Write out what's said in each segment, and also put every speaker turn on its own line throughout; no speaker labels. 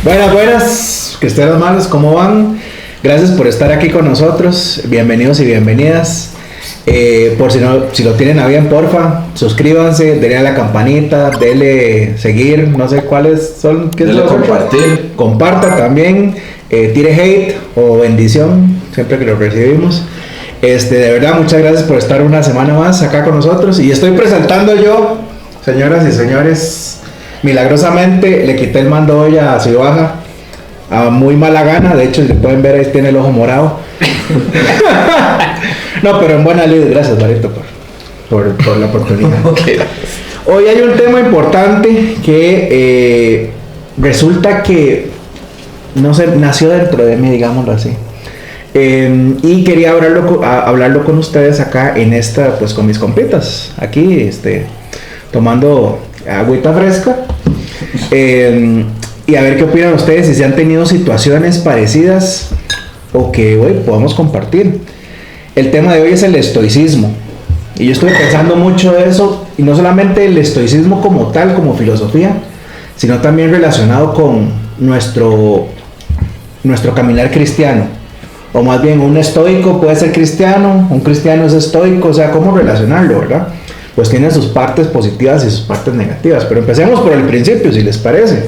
Buenas, que estén los malos, ¿cómo van? Gracias por estar aquí con nosotros, bienvenidos y bienvenidas. Por si lo tienen a bien, porfa, suscríbanse, denle a la campanita, denle seguir, no sé cuáles son.
Denle compartir.
Comparta también, tire hate o bendición, siempre que lo recibimos. De verdad, muchas gracias por estar una semana más acá con nosotros. Y estoy presentando yo, señoras y señores, milagrosamente le quité el mando hoy a Cibaja, a muy mala gana. De hecho, si pueden ver, ahí tiene el ojo morado. No, pero en buena lid, gracias Marito por la oportunidad.
Okay.
Hoy hay un tema importante que resulta que, no sé, nació dentro de mí, digámoslo así. Y quería hablarlo con ustedes acá en esta, pues con mis compitas, aquí, tomando agüita fresca. Y a ver qué opinan ustedes, y si han tenido situaciones parecidas o que hoy podamos compartir. El tema de hoy es el estoicismo, y yo estuve pensando mucho de eso, y no solamente el estoicismo como tal, como filosofía, sino también relacionado con nuestro caminar cristiano, o más bien un estoico puede ser cristiano, un cristiano es estoico, o sea, cómo relacionarlo, ¿verdad? Pues tiene sus partes positivas y sus partes negativas, pero empecemos por el principio, si les parece.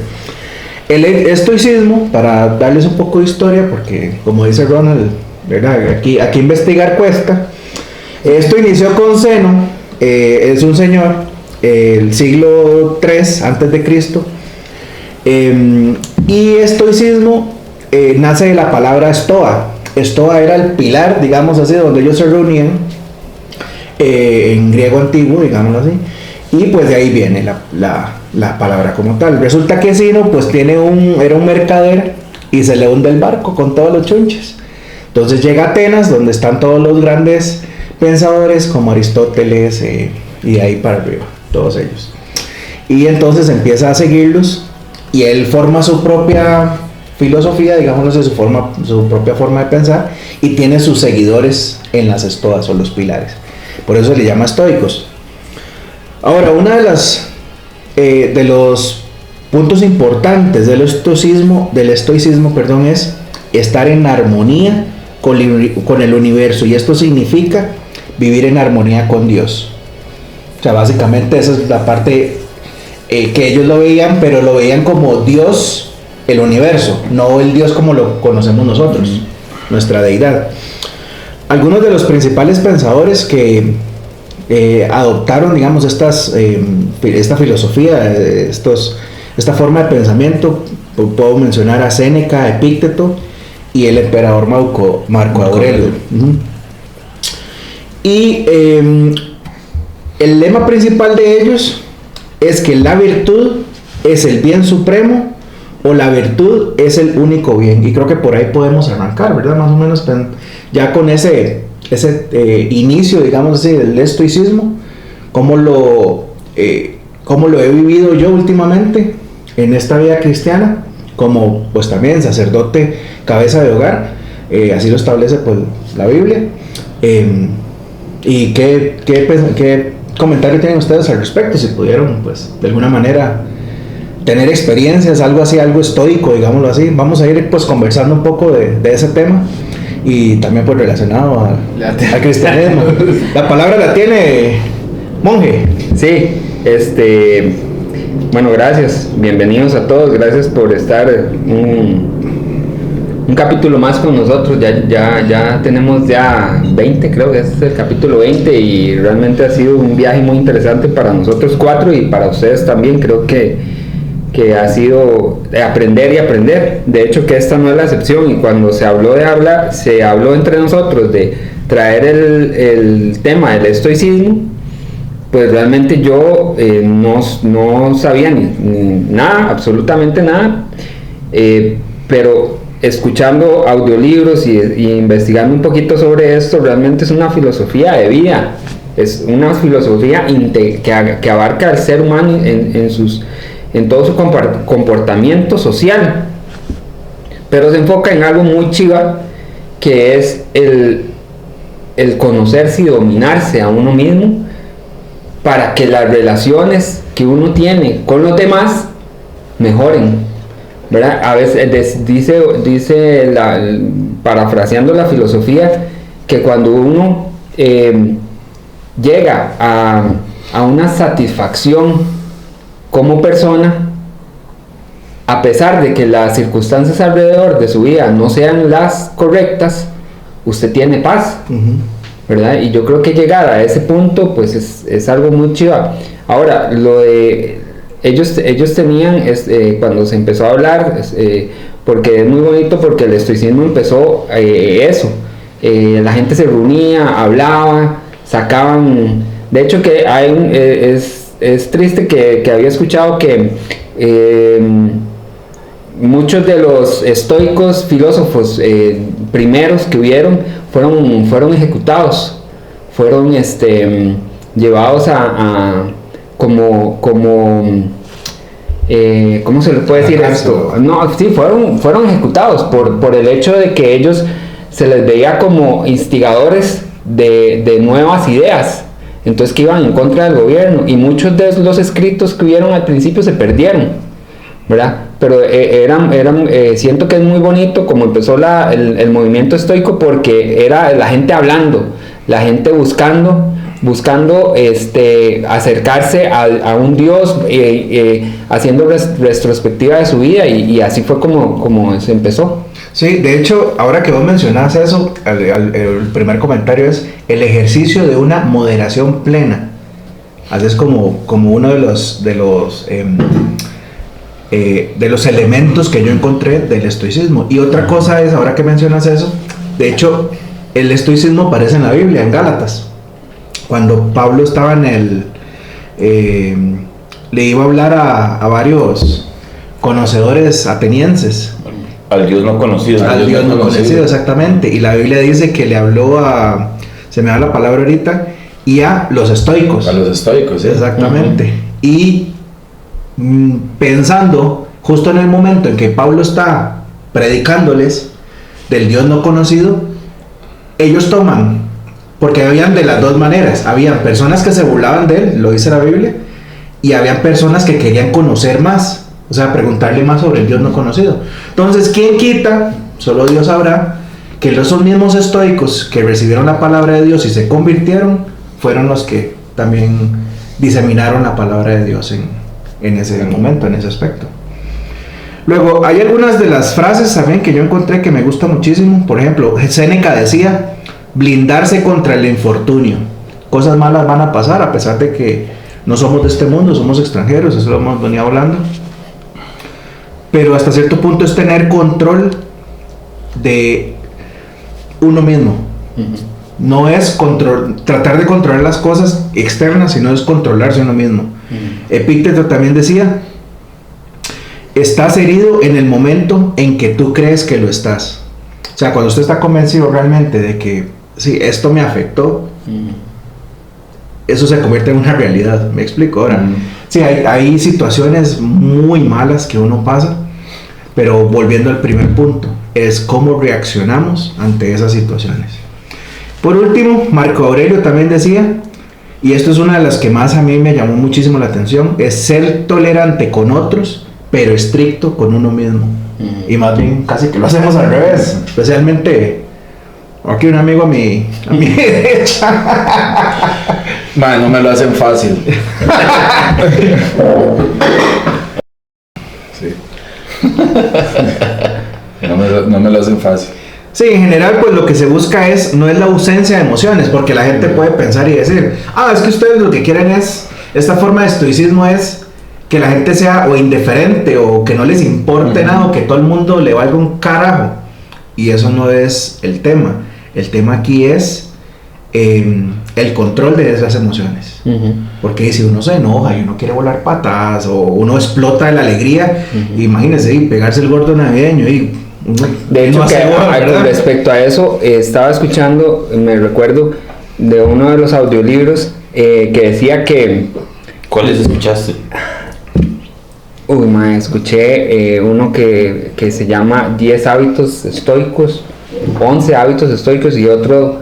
El estoicismo, para darles un poco de historia, porque como dice Ronald, ¿verdad? Aquí investigar cuesta. Esto inició con Zeno, es un señor, el siglo III antes de Cristo, y estoicismo nace de la palabra estoa. Estoa era el pilar, digamos así, donde ellos se reunían, en griego antiguo, digámoslo así, y pues de ahí viene la palabra como tal. Resulta que Zeno pues era un mercader y se le hunde el barco con todos los chunches. Entonces llega a Atenas, donde están todos los grandes pensadores como Aristóteles, y de ahí para arriba, todos ellos. Y entonces empieza a seguirlos y él forma su propia filosofía, digámoslo, su propia forma de pensar, y tiene sus seguidores en las estoas o los pilares. Por eso se le llama estoicos. Ahora, una de los puntos importantes del estoicismo, es estar en armonía con el universo, y esto significa vivir en armonía con Dios. O sea, básicamente esa es la parte que ellos lo veían, pero lo veían como Dios, el universo, no el Dios como lo conocemos nosotros, nuestra deidad. Algunos de los principales pensadores que adoptaron, digamos, esta filosofía, esta forma de pensamiento, puedo mencionar a Séneca, Epícteto y el emperador Marco Aurelio. Y el lema principal de ellos es que la virtud es el bien supremo, o la virtud es el único bien. Y creo que por ahí podemos arrancar, ¿verdad? Más o menos ya con ese inicio, digamos así, del estoicismo, cómo lo he vivido yo últimamente en esta vida cristiana, como pues también sacerdote, cabeza de hogar, así lo establece pues la Biblia. ¿Y qué comentario tienen ustedes al respecto? Si pudieron pues de alguna manera tener experiencias, algo así, algo estoico, digámoslo así. Vamos a ir pues conversando un poco de ese tema, y también pues relacionado al cristianismo. La palabra la tiene monje.
Sí, bueno, gracias, bienvenidos a todos, gracias por estar un capítulo más con nosotros. Ya tenemos 20, creo que este es el capítulo 20, y realmente ha sido un viaje muy interesante para nosotros cuatro y para ustedes también. Creo que ha sido aprender y aprender. De hecho, que esta no es la excepción, y cuando se habló se habló entre nosotros de traer el tema del estoicismo, pues realmente yo no sabía ni nada, absolutamente nada, pero escuchando audiolibros y investigando un poquito sobre esto, realmente es una filosofía de vida, es una filosofía que abarca al ser humano en todo su comportamiento social, pero se enfoca en algo muy chiva, que es el conocerse y dominarse a uno mismo, para que las relaciones que uno tiene con los demás mejoren. ¿verdad? A veces dice parafraseando la filosofía, que cuando uno llega a una satisfacción como persona, a pesar de que las circunstancias alrededor de su vida no sean las correctas, usted tiene paz, ¿verdad? Y yo creo que llegar a ese punto pues es algo muy chiva. Ahora, lo de ellos tenían, cuando se empezó a hablar, porque es muy bonito, porque el estoicismo empezó la gente se reunía, hablaba, sacaban, de hecho que es triste que había escuchado que muchos de los estoicos filósofos primeros que hubieron fueron ejecutados, fueron llevados a como ¿cómo se le puede decir esto? No, sí, fueron ejecutados por el hecho de que ellos se les veía como instigadores de nuevas ideas, entonces que iban en contra del gobierno, y muchos de los escritos que hubieron al principio se perdieron, ¿verdad? Pero siento que es muy bonito como empezó el movimiento estoico, porque era la gente hablando, la gente buscando acercarse a un Dios, haciendo retrospectiva de su vida, y así fue como se empezó.
Sí, de hecho, ahora que vos mencionás eso, el primer comentario es el ejercicio de una moderación plena. Así es como uno de los elementos que yo encontré del estoicismo. Y otra cosa es, ahora que mencionas eso, de hecho, el estoicismo aparece en la Biblia, en Gálatas. Cuando Pablo estaba le iba a hablar a varios conocedores atenienses.
Al Dios no conocido.
Al Dios no conocido, exactamente. Y la Biblia dice que le habló se me da la palabra ahorita, y a los estoicos.
A los estoicos, sí.
Exactamente. Y pensando justo en el momento en que Pablo está predicándoles del Dios no conocido, ellos toman, porque habían de las dos maneras, habían personas que se burlaban de él, lo dice la Biblia, y habían personas que querían conocer más, o sea, preguntarle más sobre el Dios no conocido. Entonces, ¿quién quita? Solo Dios sabrá que esos mismos estoicos que recibieron la palabra de Dios y se convirtieron, fueron los que también diseminaron la palabra de Dios en ese momento, en ese aspecto. Luego, hay algunas de las frases también que yo encontré que me gustan muchísimo. Por ejemplo, Séneca decía: blindarse contra el infortunio. Cosas malas van a pasar a pesar de que no somos de este mundo, somos extranjeros, eso lo hemos venido hablando. Pero hasta cierto punto es tener control de uno mismo. No es tratar de controlar las cosas externas, sino es controlarse uno mismo. Epícteto también decía: estás herido en el momento en que tú crees que lo estás. O sea, cuando usted está convencido realmente de que sí, esto me afectó, eso se convierte en una realidad. ¿Me explico? Ahora, sí, hay situaciones muy malas que uno pasa, pero volviendo al primer punto, es cómo reaccionamos ante esas situaciones. Por último, Marco Aurelio también decía, y esto es una de las que más a mí me llamó muchísimo la atención, es ser tolerante con otros, pero estricto con uno mismo. Y más bien casi que lo hacemos al revés, especialmente aquí un amigo a mi derecha.
Man, no me lo hacen fácil. Sí. No me lo hacen fácil.
Sí, en general pues lo que se busca no es la ausencia de emociones, porque la gente puede pensar y decir, es que ustedes lo que quieren esta forma de estoicismo es que la gente sea o indiferente o que no les importe nada, o que todo el mundo le valga un carajo, y eso no es el tema. El tema aquí es el control de esas emociones, porque si uno se enoja y uno quiere volar patas o uno explota de la alegría, imagínense, pegarse el gordo navideño y
de hecho, con respecto a eso, estaba escuchando, me recuerdo de uno de los audiolibros que decía que...
¿Cuáles escuchaste?
Escuché uno que se llama 10 hábitos estoicos, 11 hábitos estoicos, y otro,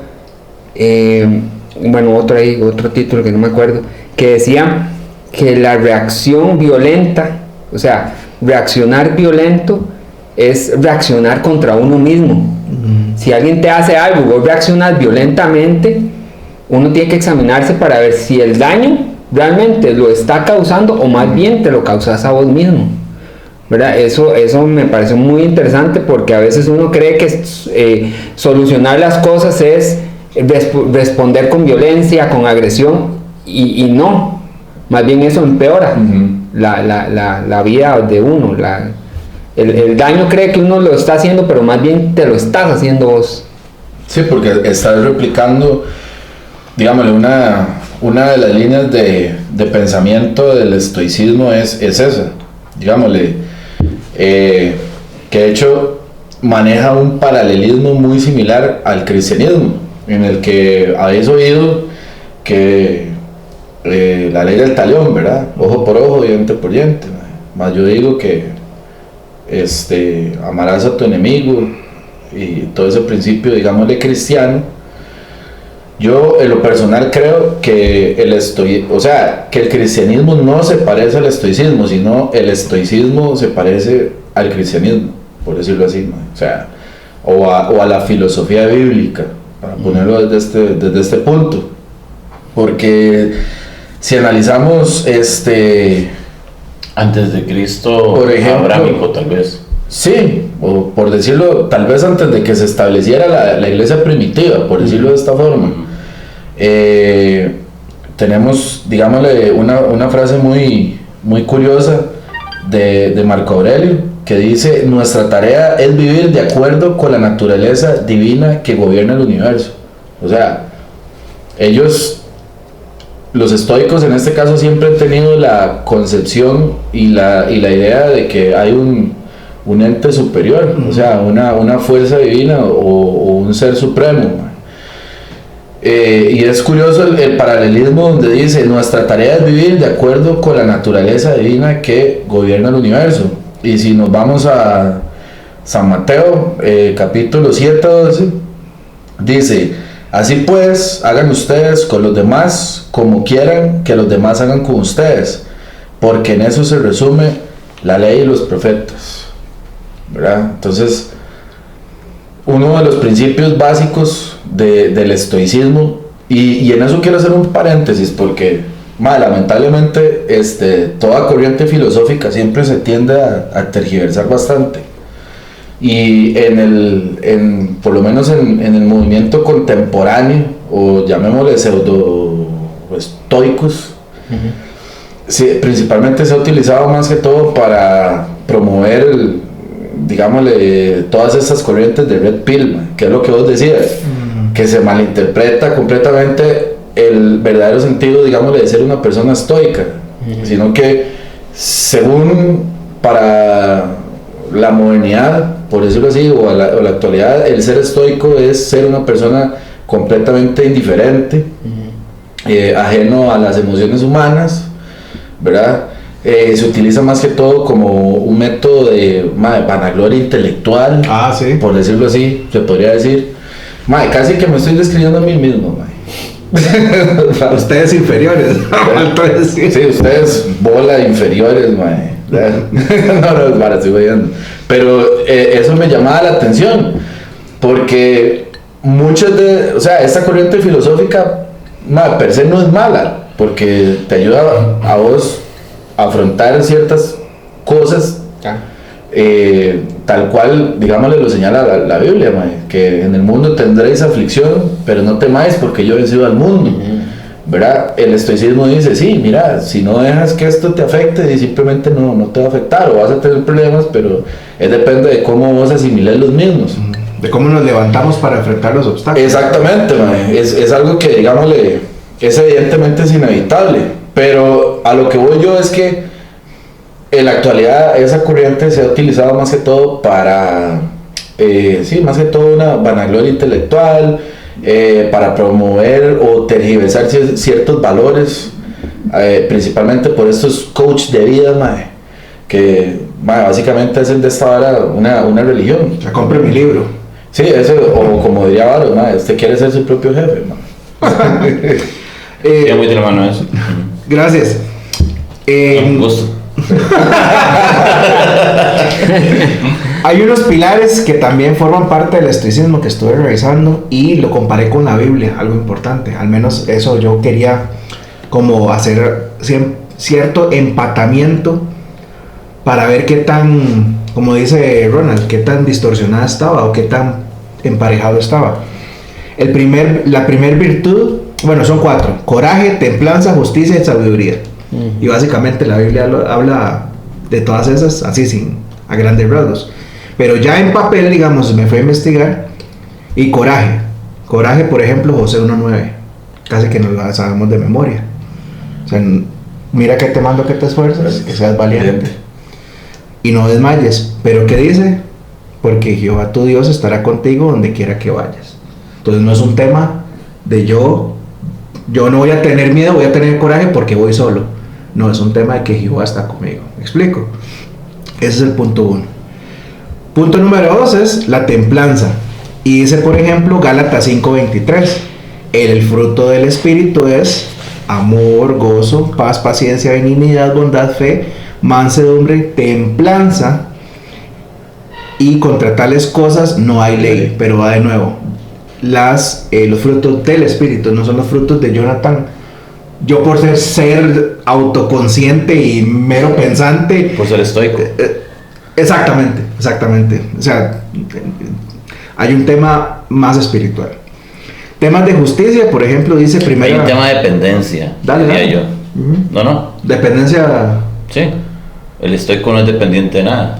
otro título que no me acuerdo, que decía que la reacción violenta O sea, reaccionar violento es reaccionar contra uno mismo. Si alguien te hace algo y vos reaccionas violentamente, uno tiene que examinarse para ver si el daño realmente lo está causando o más bien te lo causas a vos mismo, ¿verdad? Eso me parece muy interesante, porque a veces uno cree que solucionar las cosas es responder con violencia, con agresión, y no, más bien eso empeora la vida de uno. El daño cree que uno lo está haciendo, pero más bien te lo estás haciendo vos.
Sí, porque estás replicando, digámosle, una de las líneas de pensamiento del estoicismo es esa, digámosle, que de hecho maneja un paralelismo muy similar al cristianismo, en el que habéis oído que la ley del talión, ¿verdad? Ojo por ojo, diente por diente. Más yo digo que amarás a tu enemigo y todo ese principio, digámosle, cristiano. Yo en lo personal creo que que el cristianismo no se parece al estoicismo, sino el estoicismo se parece al cristianismo, por decirlo así, ¿no? O sea, o a la filosofía bíblica, para ponerlo desde este punto. Porque si analizamos
antes de Cristo,
por ejemplo,
abrámico tal vez.
Sí, o por decirlo, tal vez antes de que se estableciera la iglesia primitiva, por decirlo de esta forma. Tenemos, digámosle, una frase muy, muy curiosa de Marco Aurelio, que dice: nuestra tarea es vivir de acuerdo con la naturaleza divina que gobierna el universo. O sea, los estoicos en este caso siempre han tenido la concepción y la idea de que hay un ente superior, o sea, una fuerza divina o un ser supremo. Y es curioso el paralelismo donde dice: nuestra tarea es vivir de acuerdo con la naturaleza divina que gobierna el universo. Y si nos vamos a San Mateo, capítulo 7-12, dice: así pues, hagan ustedes con los demás como quieran que los demás hagan con ustedes, porque en eso se resume la ley y los profetas, ¿verdad? Entonces, uno de los principios básicos del estoicismo, y en eso quiero hacer un paréntesis, porque lamentablemente toda corriente filosófica siempre se tiende a tergiversar bastante, y por lo menos en el movimiento contemporáneo, o llamémosle pseudo estoicos, principalmente se ha utilizado más que todo para promover digámosle, todas estas corrientes de Red Pill, que es lo que vos decías, que se malinterpreta completamente el verdadero sentido, digámosle, de ser una persona estoica, sino que según para la modernidad, por decirlo así, o la actualidad, el ser estoico es ser una persona completamente indiferente, ajeno a las emociones humanas, ¿verdad? Se utiliza más que todo como un método de vanagloria intelectual,
sí,
por decirlo así, se podría decir. Casi que me estoy describiendo a mí mismo.
Ustedes inferiores.
Sí, ustedes bola inferiores. No, estoy viendo. Pero eso me llamaba la atención, porque esta corriente filosófica per se no es mala, porque te ayuda a vos afrontar ciertas cosas, tal cual, digámosle, lo señala la Biblia, que en el mundo tendréis aflicción, pero no temáis porque yo he vencido al mundo, ¿verdad? El estoicismo dice: sí, mira, si no dejas que esto te afecte, simplemente no te va a afectar, o vas a tener problemas, pero depende de cómo vos asimiles los mismos,
de cómo nos levantamos para enfrentar los obstáculos.
Exactamente, es algo que, digámosle, evidentemente es inevitable, pero a lo que voy yo es que en la actualidad esa corriente se ha utilizado más que todo para, más que todo una vanagloria intelectual, para promover o tergiversar ciertos valores, principalmente por estos coaches de vida, que básicamente hacen de esta hora una religión.
O sea, compre mi libro.
Sí, eso, o como diría Varo, usted quiere ser su propio jefe,
Ya muy de la mano eso.
Gracias.
Un gusto.
Hay unos pilares que también forman parte del estoicismo que estuve revisando y lo comparé con la Biblia, algo importante. Al menos eso yo quería como hacer cierto empatamiento para ver qué tan, como dice Ronald, qué tan distorsionada estaba o qué tan emparejado estaba. La primer virtud, bueno, son 4: coraje, templanza, justicia y sabiduría. Y básicamente la Biblia habla de todas esas así a grandes rasgos. Pero ya en papel, digamos, me fui a investigar. Y coraje, por ejemplo, José 1:9, casi que nos la sabemos de memoria. O sea, mira que te mando que te esfuerces, que seas valiente y no desmayes. Pero ¿qué dice? Porque Jehová tu Dios estará contigo donde quiera que vayas. Entonces no es un tema de yo no voy a tener miedo, voy a tener coraje porque voy solo. No, es un tema de que Jehová está conmigo. ¿Me explico? Ese es el punto 1. Punto número 2 es la templanza. Y dice, por ejemplo, Gálatas 5:23, el fruto del Espíritu es amor, gozo, paz, paciencia, benignidad, bondad, fe, mansedumbre, templanza. Y contra tales cosas no hay ley. Pero va de nuevo, los frutos del Espíritu no son los frutos de Jonathan. Yo por ser autoconsciente y mero pensante,
Por ser estoico.
Exactamente. O sea, hay un tema más espiritual. Temas de justicia, por ejemplo, dice primero.
Hay un tema de dependencia.
Dale.
Yo.
Uh-huh.
No.
Dependencia.
Sí. El estoico no es dependiente de nada.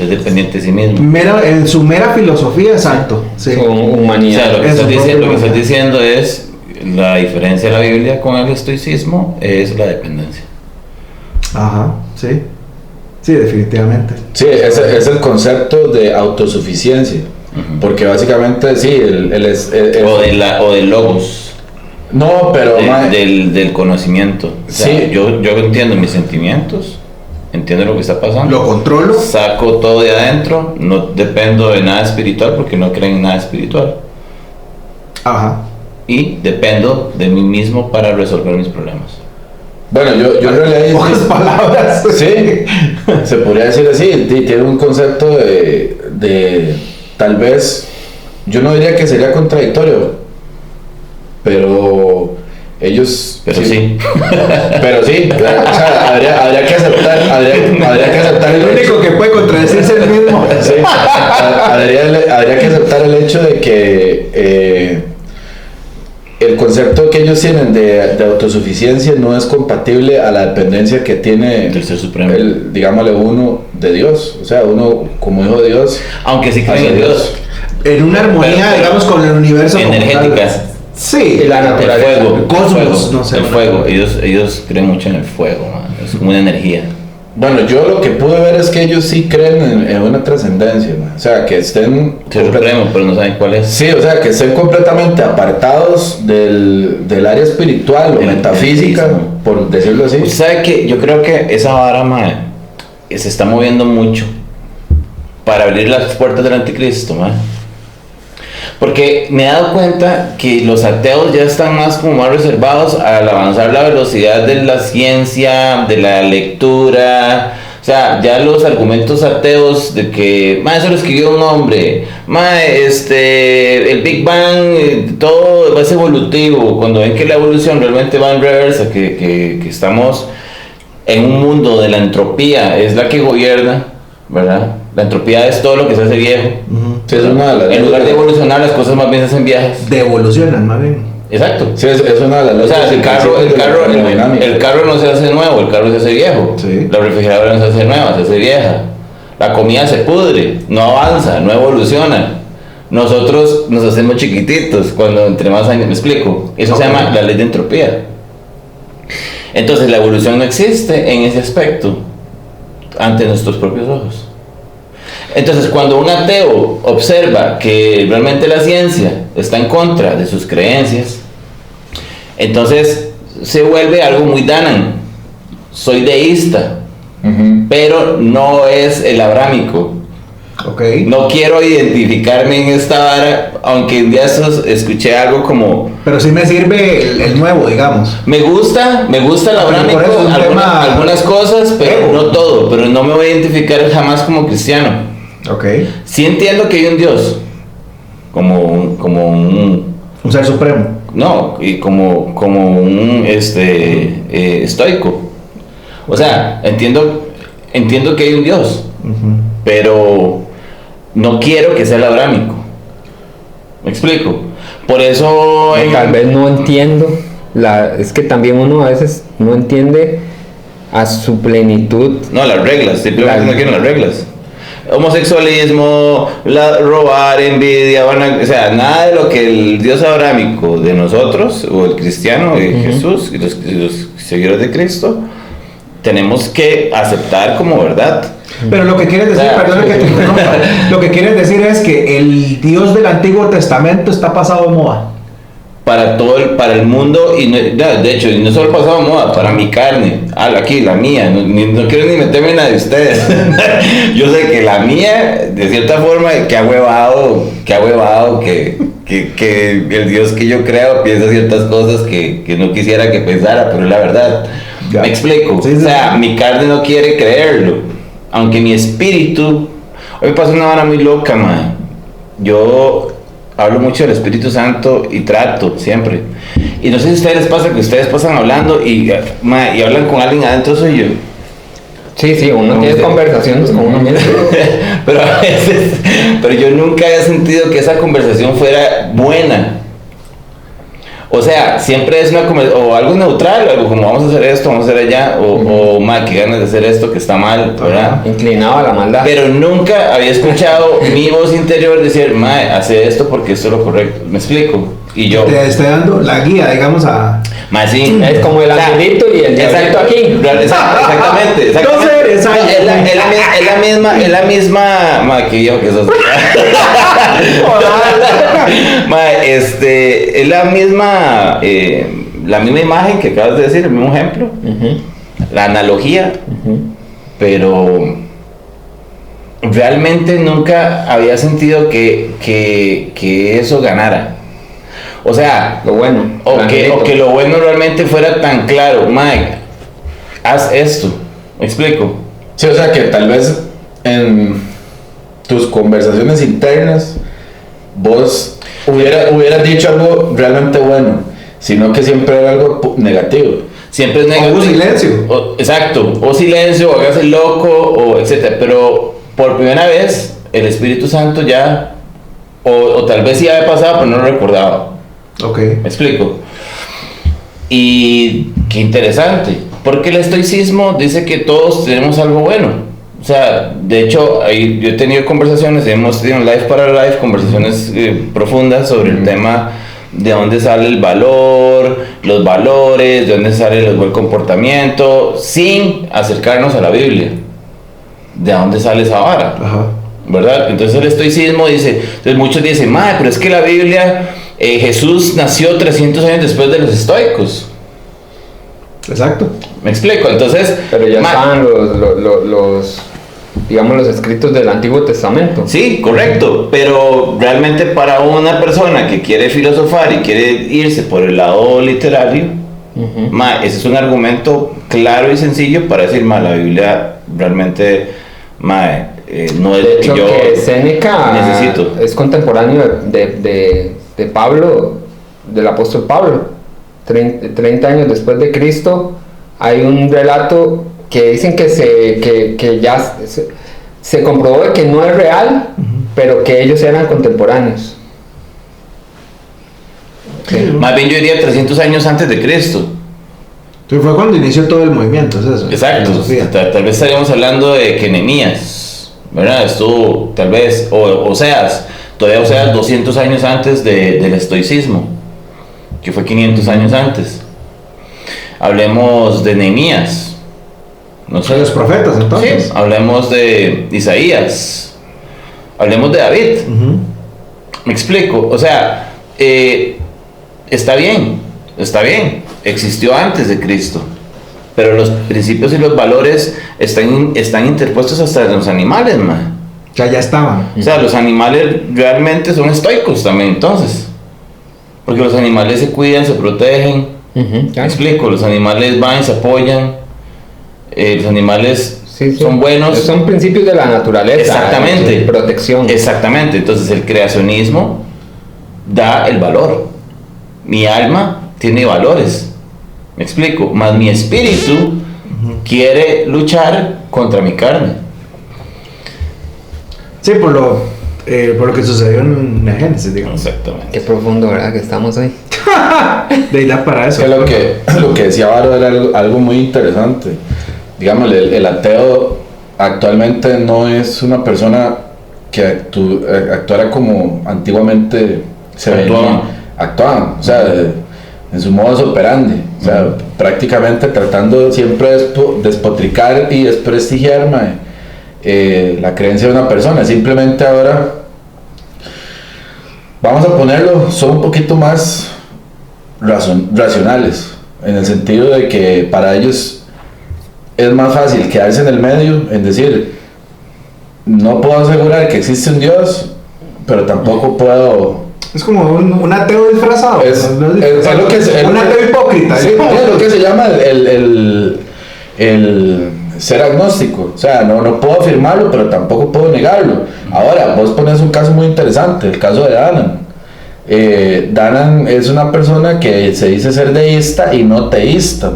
Es dependiente de sí mismo.
En su mera filosofía, exacto. Sí.
Con
O
humanidad.
sea, lo que
Eso,
estás diciendo es la diferencia de la Biblia con el estoicismo es la dependencia.
Ajá, sí. Sí, definitivamente.
Sí, es el concepto de autosuficiencia. Porque básicamente, sí,
O del logos.
No, pero...
Del conocimiento. O sea,
Sí.
yo entiendo mis sentimientos, entiendo lo que está pasando.
Lo controlo.
Saco todo de adentro, no dependo de nada espiritual porque no creo en nada espiritual.
Ajá.
Y dependo de mí mismo para resolver mis problemas.
Bueno, yo en realidad...
Pocas palabras.
Sí, se podría decir así. Tiene un concepto de tal vez, yo no diría que sería contradictorio, pero ellos...
Pero sí.
Pero sí, o sea, habría que aceptar
El único que puede contradecirse es el mismo.
Sí, habría que aceptar el hecho de que el concepto que ellos tienen de autosuficiencia no es compatible a la dependencia que tiene
Del Ser Supremo.
digámosle, uno de Dios, o sea, uno como hijo de Dios,
Aunque sí creen
hacia
en Dios.
En una armonía,
Pero-
digamos, con el universo. como
Energética.
tal. Sí.
Y la
El
naturaleza.
fuego.
El cosmos,
el fuego,
no sé.
El fuego. Ellos creen mucho en el fuego, man. Es como una energía.
Bueno, yo lo que pude ver es que ellos sí creen en una trascendencia, man. O sea, que estén
Ser Supremo, pero no saben cuál es.
sí, o sea, que estén completamente apartados del área espiritual o
El
metafísica,
ateísmo.
por decirlo así.
Usted sabe que yo creo que esa vara, mae, se está moviendo mucho para abrir las puertas del anticristo, mae. Porque me he dado cuenta que los ateos ya están más reservados al avanzar la velocidad de la ciencia, de la lectura. O sea, ya los argumentos ateos de que, eso lo escribió un hombre, el Big Bang, todo es evolutivo. Cuando ven que la evolución realmente va en reversa, que estamos en un mundo de la entropía, es la que gobierna, ¿verdad? La entropía es todo lo que se hace viejo.
Ujú.
Sí, es una de las
En lugar de evolucionar, las cosas más bien se hacen viejas.
Devolucionan, más bien.
Exacto.
Sí, es una de las
O sea, el carro no se hace nuevo, el carro se hace viejo.
Sí.
La refrigeradora no se hace nueva, se hace vieja. La comida se pudre, no avanza, no evoluciona. Nosotros nos hacemos chiquititos cuando entre más años, me explico. Eso se llama la ley de entropía. Entonces la evolución no existe en ese aspecto ante nuestros propios ojos. Entonces, cuando un ateo observa que realmente la ciencia está en contra de sus creencias, entonces se vuelve algo muy Danan. Soy deísta, pero no es el abrámico.
Ok.
No quiero identificarme en esta vara, aunque un día escuché algo como...
Pero sí me sirve el nuevo, digamos.
Me gusta el abrámico,
por eso es un tema-
algunas cosas, pero
Ego.
no todo, pero no me voy a identificar jamás como cristiano.
Ok.
Sí entiendo que hay un Dios, como un
Un ser supremo.
no, y como un estoico. O sea, entiendo que hay un Dios, pero no quiero que sea el abrámico. ¿Me explico? Por eso
O tal vez no entiendo. Es que también uno a veces no entiende a su plenitud.
no, las reglas, simplemente no quieren las reglas. Homosexualismo, robar, envidia, o sea, nada de lo que el Dios abrámico de nosotros, o el cristiano de Jesús, y los seguidores de Cristo, tenemos que aceptar como verdad.
Pero lo que quieres decir,
Claro.
perdón que te interrumpa, lo que quieres decir es que el Dios del Antiguo Testamento está pasado de moda.
Para el mundo, y de hecho, y no solo pasado moda, para mi carne, aquí la mía, no quiero ni meterme en la de ustedes. Yo sé que la mía, de cierta forma, que ha huevado, que el Dios que yo creo piensa ciertas cosas que no quisiera que pensara, pero es la verdad.
Ya.
Me explico.
Sí, sí,
o sea,
sí.
mi carne no quiere creerlo, aunque mi espíritu, hoy pasa una vara muy loca, man. Yo hablo mucho del Espíritu Santo y trato siempre. Y no sé si a ustedes les pasa que ustedes pasan hablando y hablan con alguien adentro suyo.
Sí, uno
No,
tiene
sí.
conversaciones con uno mismo.
Pero a veces, pero yo nunca había sentido que esa conversación fuera buena. O sea, siempre es una conversación, o algo neutral, algo como vamos a hacer esto, vamos a hacer allá, o que ganas de hacer esto que está mal, ¿verdad?
Inclinado a la maldad.
Pero nunca había escuchado mi voz interior decir, mae, hace esto porque esto es lo correcto. ¿Me explico? Y yo,
Te estoy dando la guía, digamos, a...
mae, sí.
Es como el angelito y el diablito aquí.
Exactamente.
No sé, exacto.
Es la misma, mae, qué viejo que sos. Mae, es la misma imagen que acabas de decir, el mismo ejemplo, la analogía, pero realmente nunca había sentido que eso ganara. O sea,
Lo bueno.
o
el
que
angelito.
lo bueno realmente fuera tan claro, Mike, haz esto. ¿Me explico?
Sí, o sea que tal vez en tus conversaciones internas vos hubieras dicho algo realmente bueno, sino que siempre era algo negativo.
Siempre es
O
negativo.
un silencio.
Exacto, o silencio, o hagas el loco, o etcétera. Pero por primera vez, el Espíritu Santo ya, o tal vez sí había pasado, pero no lo recordaba.
Ok.
¿Me explico? Y qué interesante, porque el estoicismo dice que todos tenemos algo bueno. O sea, de hecho, yo he tenido conversaciones, hemos tenido live para live, conversaciones profundas sobre el tema de dónde sale el valor, los valores, de dónde sale el buen comportamiento, sin acercarnos a la Biblia. ¿De dónde sale esa vara?
Ajá.
¿Verdad? Entonces el estoicismo dice, entonces muchos dicen, madre, pero es que la Biblia, Jesús nació 300 años después de los estoicos.
Exacto.
¿Me explico? Entonces,
Pero ya
ma-
estaban los, digamos, los escritos del Antiguo Testamento.
Sí, correcto, pero realmente para una persona que quiere filosofar y quiere irse por el lado literario, ese es un argumento claro y sencillo para decir, la Biblia realmente, no es
De
lo
hecho,
que yo
que Séneca
necesito.
es contemporáneo de Pablo, del apóstol Pablo. 30 años después de Cristo, hay un relato que dicen que ya se comprobó que no es real, pero que ellos eran contemporáneos. Sí.
Más bien yo diría 300 años antes de Cristo.
Entonces fue cuando inició todo el movimiento, es eso.
Exacto,
Filosofía.
tal vez estaríamos hablando de que Nehemías, ¿verdad? Estuvo tal vez, o Oseas, todavía Oseas 200 años antes del estoicismo, que fue 500 años antes. Hablemos de Nehemías, no
Son los profetas, entonces.
Sí, hablemos de Isaías, hablemos de David.
Ujú.
Me explico, o sea, está bien, existió antes de Cristo, pero los principios y los valores están interpuestos hasta en los animales, man.
sea, ya estaban.
O sea, los animales realmente son estoicos también, entonces. Porque los animales se cuidan, se protegen. ¿Me explico? Los animales van y se apoyan. Los animales son buenos.
Son principios de la naturaleza.
Exactamente.
De protección.
Exactamente. Entonces el creacionismo da el valor. Mi alma tiene valores. ¿Me explico? Más mi espíritu quiere luchar contra mi carne.
Sí, por lo que sucedió en la Génesis, digamos.
Exactamente.
Qué profundo, ¿verdad? Que estamos hoy.
De idea para eso.
Que lo que decía Varo era algo muy interesante. Digamos, el ateo actualmente no es una persona que actuara como antiguamente se actuaban. O sea, en su modus operandi. O sea, prácticamente tratando siempre de despotricar y desprestigiar la creencia de una persona. Simplemente ahora, vamos a ponerlo, son un poquito más racionales, en el sentido de que para ellos es más fácil quedarse en el medio, en decir, no puedo asegurar que existe un Dios, pero tampoco puedo...
Es como un ateo disfrazado.
Es lo que
un ateo hipócrita.
Sí, es lo que se llama el ser agnóstico. O sea, no puedo afirmarlo, pero tampoco puedo negarlo. Ahora, vos pones un caso muy interesante, el caso de Danan. Danan es una persona que se dice ser deísta y no teísta.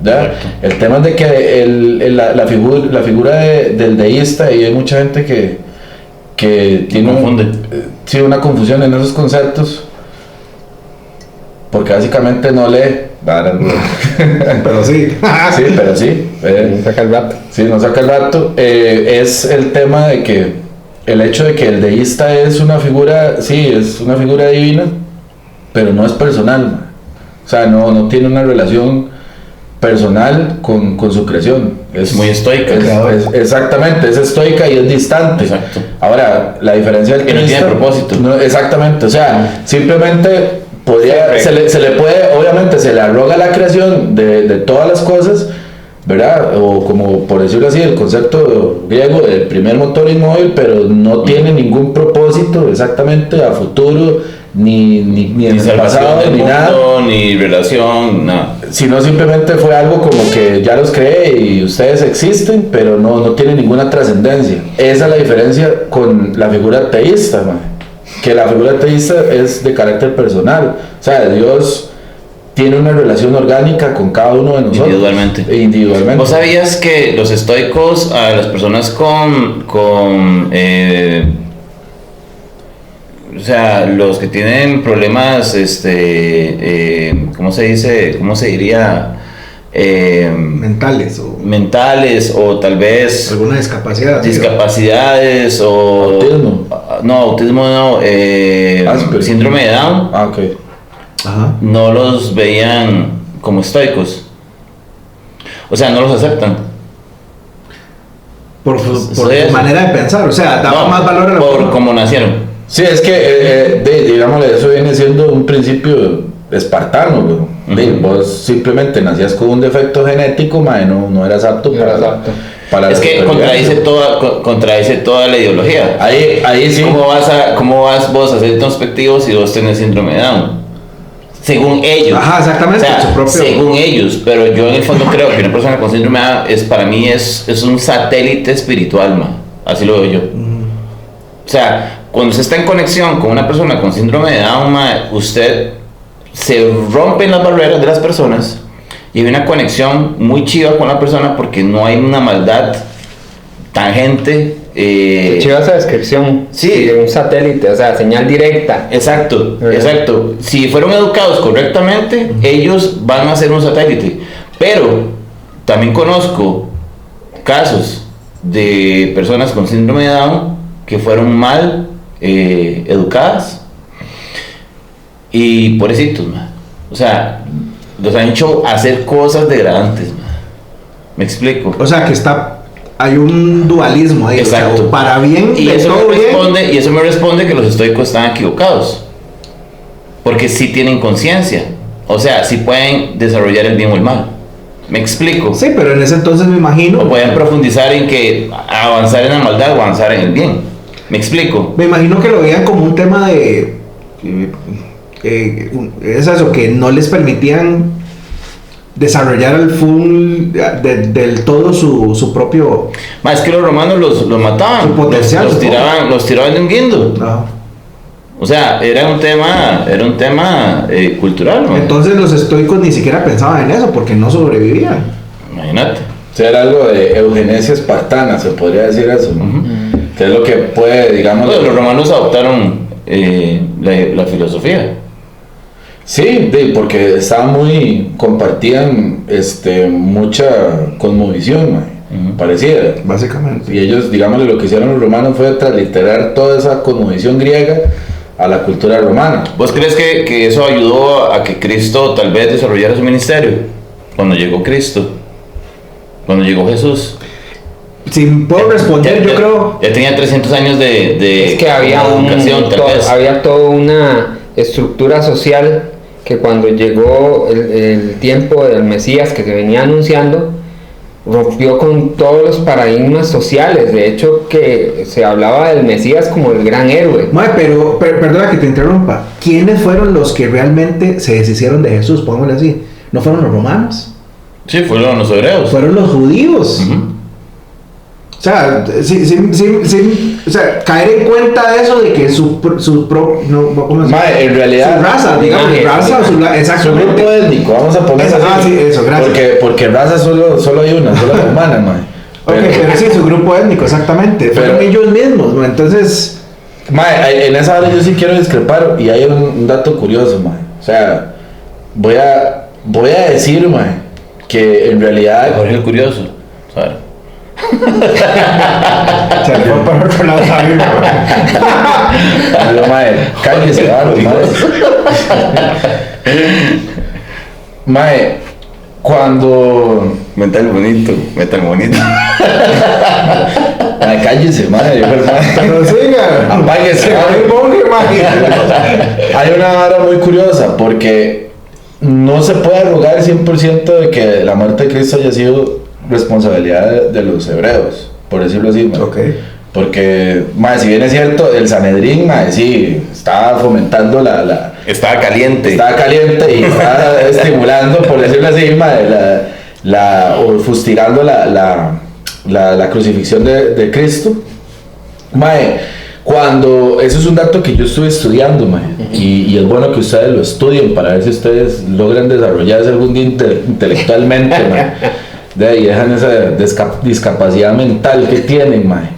¿Ya? El tema es de que la figura del deísta, y hay mucha gente que tiene una confusión en esos conceptos, porque básicamente no lee.
Pero sí.
Sí, pero sí.
No saca el rato.
Sí, no saca el rato. Es el tema de que el hecho de que el deísta es una figura, sí, es una figura divina, pero no es personal. O sea, no tiene una relación personal con su creación.
Es muy estoica.
Exactamente, es estoica y es distante.
Exacto.
Ahora, la diferencia del
que no tiene propósito.
Exactamente, o sea, simplemente se le puede, obviamente se le arroga la creación de todas las cosas, ¿verdad? O como por decirlo así, el concepto griego del primer motor inmóvil, pero no tiene ningún propósito exactamente a futuro, ni en el pasado, ni
mundo,
nada,
ni relación, nada.
Sino simplemente fue algo como que ya los creé y ustedes existen, pero no tiene ninguna trascendencia. Esa es la diferencia con la figura teísta, que la figura teísta es de carácter personal. O sea, Dios tiene una relación orgánica con cada uno de nosotros. Individualmente.
¿Vos sabías que los estoicos, a las personas o sea, los que tienen problemas, ¿cómo se dice? ¿Cómo se diría?
Mentales
o tal vez
alguna discapacidad.
Discapacidades o
autismo.
No, autismo no. Síndrome de Down.
Ok.
Ajá.
No los veían como estoicos. O sea, no los aceptan.
Por su manera de pensar. O sea, daba más valor a la
por cómo nacieron.
Sí, es que, digámosle, eso viene siendo un principio espartano. Vos simplemente nacías con un defecto genético, no eras apto para
es que contradice toda la ideología.
Ahí sí.
¿Cómo vas vos a ser introspectivo si vos tenés síndrome de Down? Según ellos.
Ajá, exactamente.
O sea, según ellos, pero yo en el fondo creo que una persona con síndrome de Down para mí es un satélite espiritual, así lo veo yo. O sea, cuando usted está en conexión con una persona con síndrome de Down, usted se rompen las barreras de las personas y hay una conexión muy chiva con la persona porque no hay una maldad tangente.
Chiva esa descripción.
Sí.
De un satélite, o sea, señal directa.
Exacto. Si fueron educados correctamente, ellos van a ser un satélite. Pero también conozco casos de personas con síndrome de Down que fueron mal educadas y pobrecitos, o sea, los han hecho hacer cosas degradantes, ¿me explico?
O sea, que hay un dualismo ahí.
Exacto.
O sea, para bien
y eso me responde que los estoicos están equivocados, porque sí tienen conciencia, o sea, sí pueden desarrollar el bien o el mal. ¿Me explico?
Sí, pero en ese entonces me imagino.
O pueden profundizar en que avanzar en la maldad o avanzar en el bien. ¿Me explico?
Me imagino que lo veían como un tema de... es eso, que no les permitían desarrollar al full del todo su propio...
Más que los romanos los mataban,
Su potencial,
los tiraban de un guindo.
No.
O sea, era un tema cultural, ¿no?
Entonces los estoicos ni siquiera pensaban en eso porque no sobrevivían.
Imagínate.
O sea, era algo de eugenesia espartana, se podría decir eso, ¿no? Que es lo que puede, digamos...
Bueno, los romanos adoptaron la filosofía.
Sí, porque compartían mucha cosmovisión, mae, parecida.
Básicamente.
Y ellos, digamos, lo que hicieron los romanos fue transliterar toda esa cosmovisión griega a la cultura romana.
¿Vos crees que eso ayudó a que Cristo tal vez desarrollara su ministerio? Cuando llegó Cristo, cuando llegó Jesús.
Si puedo responder, yo creo...
Ya tenía 300 años de
Es que había
educación, tal vez.
había toda una estructura social que cuando llegó el tiempo del Mesías que se venía anunciando, rompió con todos los paradigmas sociales. De hecho, que se hablaba del Mesías como el gran héroe.
Mae, pero perdona que te interrumpa. ¿Quiénes fueron los que realmente se deshicieron de Jesús? Pongámosle así. ¿No fueron los romanos?
Sí, fueron los hebreos.
Fueron los judíos.
Ujú.
O sea, o sea, caer en cuenta de eso de que su ¿cómo se llama?
Mae, en realidad...
Su raza, digamos, raza o
Su
exactamente.
grupo étnico, vamos a poner
Eso,
así.
sí, eso, gracias.
Porque raza solo hay una, solo la humana, mae.
Ok, pero sí, su grupo étnico, exactamente. Fueron ellos mismos, ¿no? Entonces...
Mae, en esa hora yo sí quiero discrepar y hay un dato curioso, mae. O sea, voy a decir, mae, que en realidad...
Jorge el Curioso, ¿sabes?
Se le fue para otro lado a mí,
Pero, mae, cállese, vamos, mae, cuando...
Metal bonito.
Mae, cállese, mae, yo creo, mae.
Pero siga.
Apáguese,
Ay, monje,
Hay una vara muy curiosa porque no se puede arrogar 100% de que la muerte de Cristo haya sido responsabilidad de los hebreos, por decirlo así, mae.
Ok.
Porque, mae, si bien es cierto, el Sanedrín, mae, sí, estaba fomentando
Estaba caliente.
estaba caliente y estaba estimulando, por decirlo así, mae, o fustigando la crucifixión de Cristo. Mae, cuando, eso es un dato que yo estuve estudiando, mae, y es bueno que ustedes lo estudien para ver si ustedes logran desarrollarse algún día intelectualmente, mae, y dejan esa discapacidad mental que tienen, mae.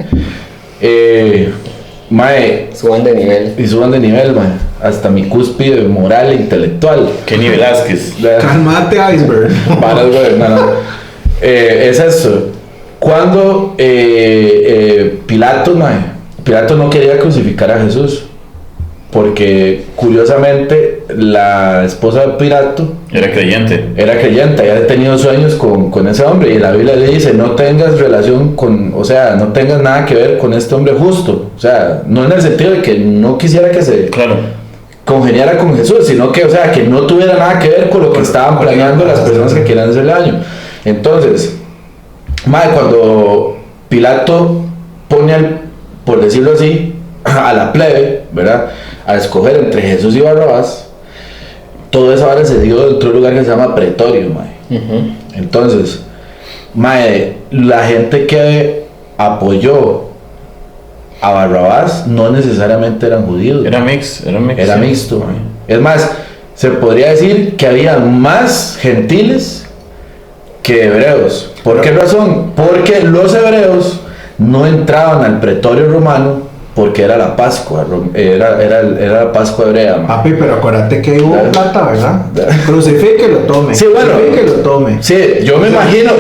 Mae,
Suban de nivel.
y suban de nivel, mae, hasta mi cúspide moral e intelectual.
Kenny Velázquez.
Calmate, iceberg.
Varas, güey, no. Es eso. Cuando Pilato no quería crucificar a Jesús, porque curiosamente la esposa de Pilato
Era creyente.
era creyente, había tenido sueños con ese hombre, y la Biblia le dice: no tengas relación o sea, no tengas nada que ver con este hombre justo. O sea, no en el sentido de que no quisiera que se
Claro.
congeniara con Jesús, sino que, o sea, que no tuviera nada que ver con lo que estaban planeando las personas que querían hacerle daño. Entonces, mae, cuando Pilato pone, por decirlo así, a la plebe, ¿verdad?, a escoger entre Jesús y Barrabás, todo eso ahora se dio dentro de un lugar que se llama pretorio, mae. Entonces, mae, la gente que apoyó a Barrabás no necesariamente eran judíos.
Era mixto.
Era mixto, mae. Es más, se podría decir que había más gentiles que hebreos. ¿Por qué razón? Porque los hebreos no entraban al pretorio romano porque era la Pascua, era la Pascua hebrea, mae.
Papi, pero acuérdate que hubo
Claro.
plata, ¿verdad? Crucifique, lo tome.
Sí, bueno.
Crucifique, lo tome.
Sí, yo me imagino,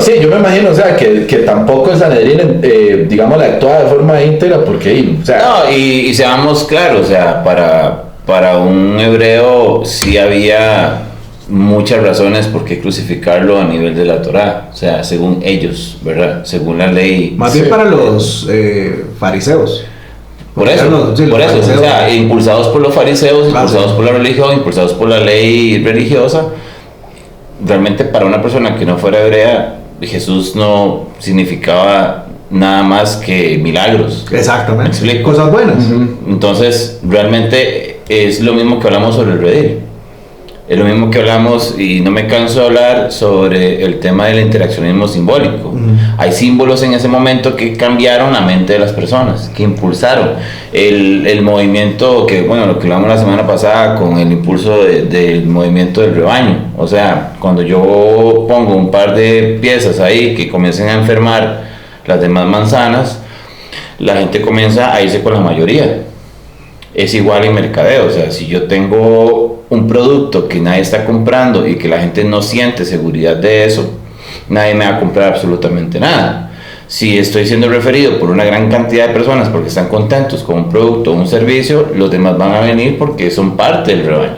o sea, que tampoco el Sanedrín, digamos, le actuaba de forma íntegra, porque, o sea...
No, y seamos claros, o sea, para un hebreo sí había muchas razones por qué crucificarlo a nivel de la Torá, o sea, según ellos, ¿verdad? Según la ley.
Más bien para los fariseos.
Por eso,
Los
o sea,
fariseos.
impulsados por los fariseos,
Claro.
impulsados por la religión, impulsados por la ley religiosa, realmente para una persona que no fuera hebrea, Jesús no significaba nada más que milagros.
Exactamente.
¿Me explico?
Cosas buenas.
Entonces, realmente es lo mismo que hablamos sobre el redil. Es lo mismo que hablamos, y no me canso de hablar sobre el tema del interaccionismo simbólico. Hay símbolos en ese momento que cambiaron la mente de las personas, que impulsaron el movimiento, que bueno, lo que hablamos la semana pasada con el impulso del movimiento del rebaño. O sea, cuando yo pongo un par de piezas ahí que comiencen a enfermar las demás manzanas, la gente comienza a irse con la mayoría. Es igual en mercadeo. O sea, si yo tengo un producto que nadie está comprando y que la gente no siente seguridad de eso, nadie me va a comprar absolutamente nada. Si estoy siendo referido por una gran cantidad de personas porque están contentos con un producto o un servicio, los demás van a venir porque son parte del rebaño.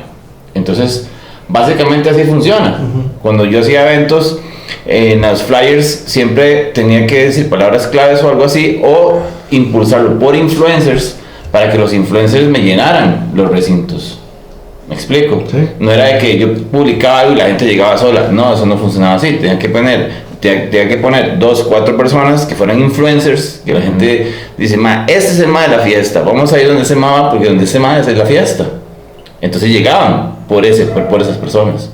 Entonces, básicamente así funciona. Cuando yo hacía eventos, en los flyers siempre tenía que decir palabras claves o algo así, o impulsarlo por influencers para que los influencers me llenaran los recintos. ¿Me explico?
Sí.
No era de que yo publicaba algo y la gente llegaba sola. No, eso no funcionaba así. Tenía que poner 2, 4 personas que fueran influencers, que la gente dice, ma, este es el ma de la fiesta, vamos a ir donde ese ma va, porque donde ese ma es la fiesta. Entonces llegaban por esas personas.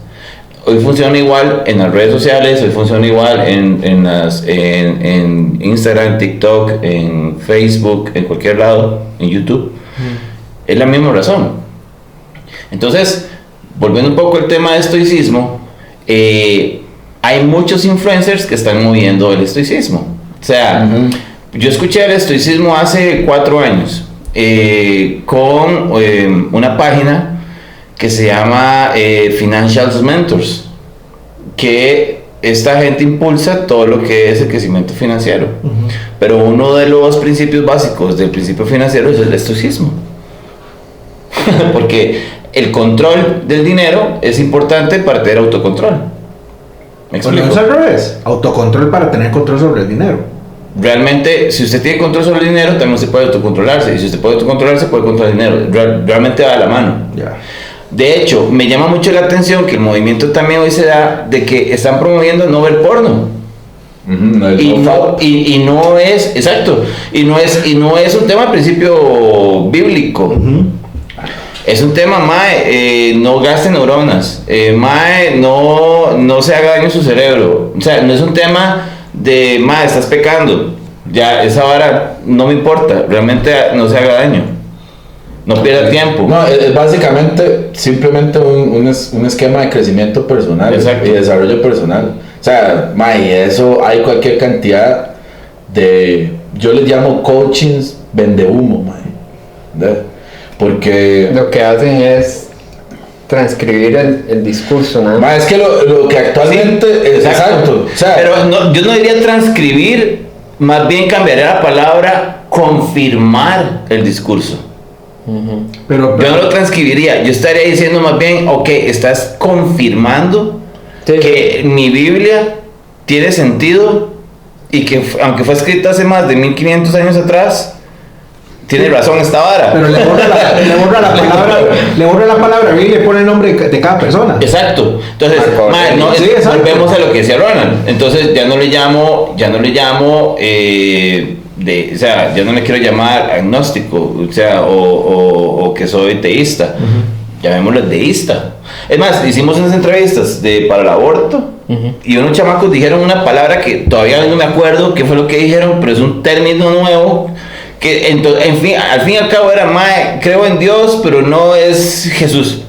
Hoy funciona igual en las redes sociales, hoy funciona igual en Instagram, TikTok, en Facebook, en cualquier lado, en YouTube. Es la misma razón. Entonces, volviendo un poco al tema de estoicismo, hay muchos influencers que están moviendo el estoicismo. O sea, yo escuché el estoicismo hace 4 años con una página que se llama Financial Mentors, que esta gente impulsa todo lo que es el crecimiento financiero. Pero uno de los principios básicos del principio financiero es el estoicismo. Porque el control del dinero es importante para tener autocontrol. ¿Me explico?
Bueno, es al revés. Autocontrol para tener control sobre el dinero.
Realmente, si usted tiene control sobre el dinero, también se puede autocontrolarse. Y si usted puede autocontrolarse, puede controlar el dinero. Realmente va de la mano.
Ya.
De hecho, me llama mucho la atención que el movimiento también hoy se da de que están promoviendo no ver porno. Y no es, exacto, y no es un tema al principio bíblico. Es un tema, mae, no gaste neuronas, mae, no se haga daño a su cerebro. O sea, no es un tema de, mae, estás pecando, ya, esa vara no me importa, realmente no se haga daño. No pierda tiempo.
No, es básicamente simplemente un esquema de crecimiento personal.
Exacto.
Y desarrollo personal. O sea, eso hay cualquier cantidad de, yo les llamo coachings vende humo, ¿verdad? Porque
lo que hacen es transcribir el discurso, ¿no?
Es que lo que actualmente
sí,
es exacto. O sea,
pero no, yo no diría transcribir, más bien cambiaría la palabra confirmar el discurso.
Pero
yo no lo transcribiría, yo estaría diciendo más bien, ok, estás confirmando que mi Biblia tiene sentido y que aunque fue escrita hace más de 1500 años atrás, tiene razón esta vara.
Pero le borra la palabra y le pone el nombre de cada persona.
Exacto. Entonces, volvemos a lo que decía Ronald. Entonces ya no le llamo o sea, yo no le quiero llamar agnóstico, o sea, o que soy teísta. Llamémoslo deísta. Es más, hicimos unas entrevistas para el aborto y unos chamacos dijeron una palabra que todavía no me acuerdo qué fue lo que dijeron, pero es un término nuevo que al fin y al cabo era, mae, creo en Dios, pero no es Jesús.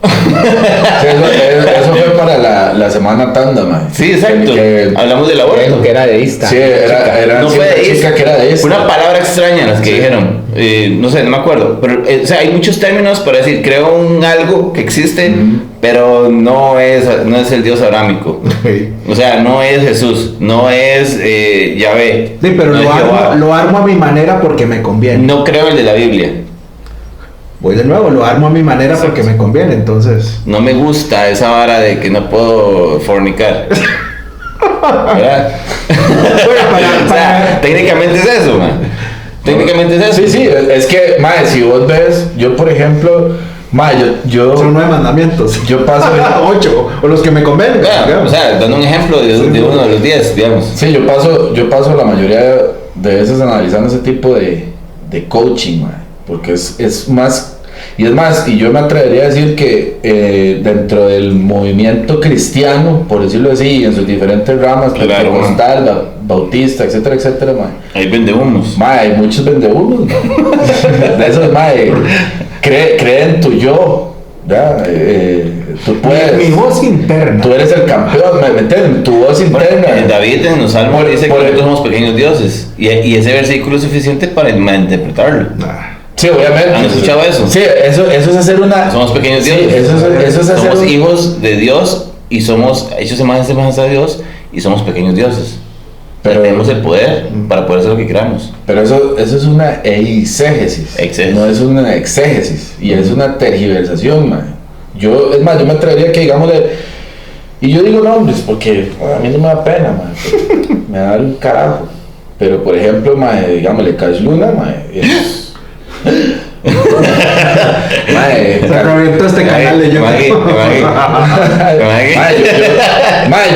eso fue para la semana tanda, man.
Sí, exacto. Hablamos del aborto.
Que era deísta.
Sí, era
no fue deísta,
que era deísta.
Una palabra extraña las que dijeron. No sé, no me acuerdo. Pero, o sea, hay muchos términos para decir, creo en algo que existe, pero no es el Dios abrámico. O sea, no es Jesús, no es Yahvé.
Sí, pero
no
lo armo a mi manera porque me conviene.
No creo el de la Biblia.
Voy de nuevo, lo armo a mi manera porque me conviene, entonces.
No me gusta esa vara de que no puedo fornicar. ¿Verdad? O sea, técnicamente es eso, man. Técnicamente es eso.
Sí, es que, madre, si vos ves, yo por ejemplo,
Son 9 mandamientos.
Yo paso
8, o los que me convengan.
O sea, dando un ejemplo de uno de los 10, digamos.
Sí, yo paso la mayoría de veces analizando ese tipo de coaching, man, porque es más. Y es más, y yo me atrevería a decir que dentro del movimiento cristiano, por decirlo así, en sus diferentes ramas,
claro,
pentecostal, bautista, etcétera, etcétera, man.
Hay vendehumos.
Man, hay muchos vendehumos, de esos, man, cree en tu yo, ¿verdad? Tú puedes.
Mi voz interna.
Tú eres el campeón, ¿me entiendes? Tu voz interna.
David en los Salmos dice que nosotros somos pequeños dioses, y ese versículo es suficiente para interpretarlo.
Sí, obviamente.
¿Han escuchado eso?
Sí, eso es hacer una...
Somos pequeños
sí,
dioses.
Eso es hacer
somos hijos de Dios y somos hechos imagen y semejanza de Dios y somos pequeños dioses. Pero tenemos el poder para poder hacer lo que queramos.
Pero eso es una eisegesis. No es una exégesis. Y es una tergiversación, man. Yo me atrevería que, digamos, y yo digo nombres porque a mí no me da pena, man. Me da un carajo. Pero, por ejemplo, man, digámosle, Cash Luna, man, es...
Se reventó este canal de YouTube.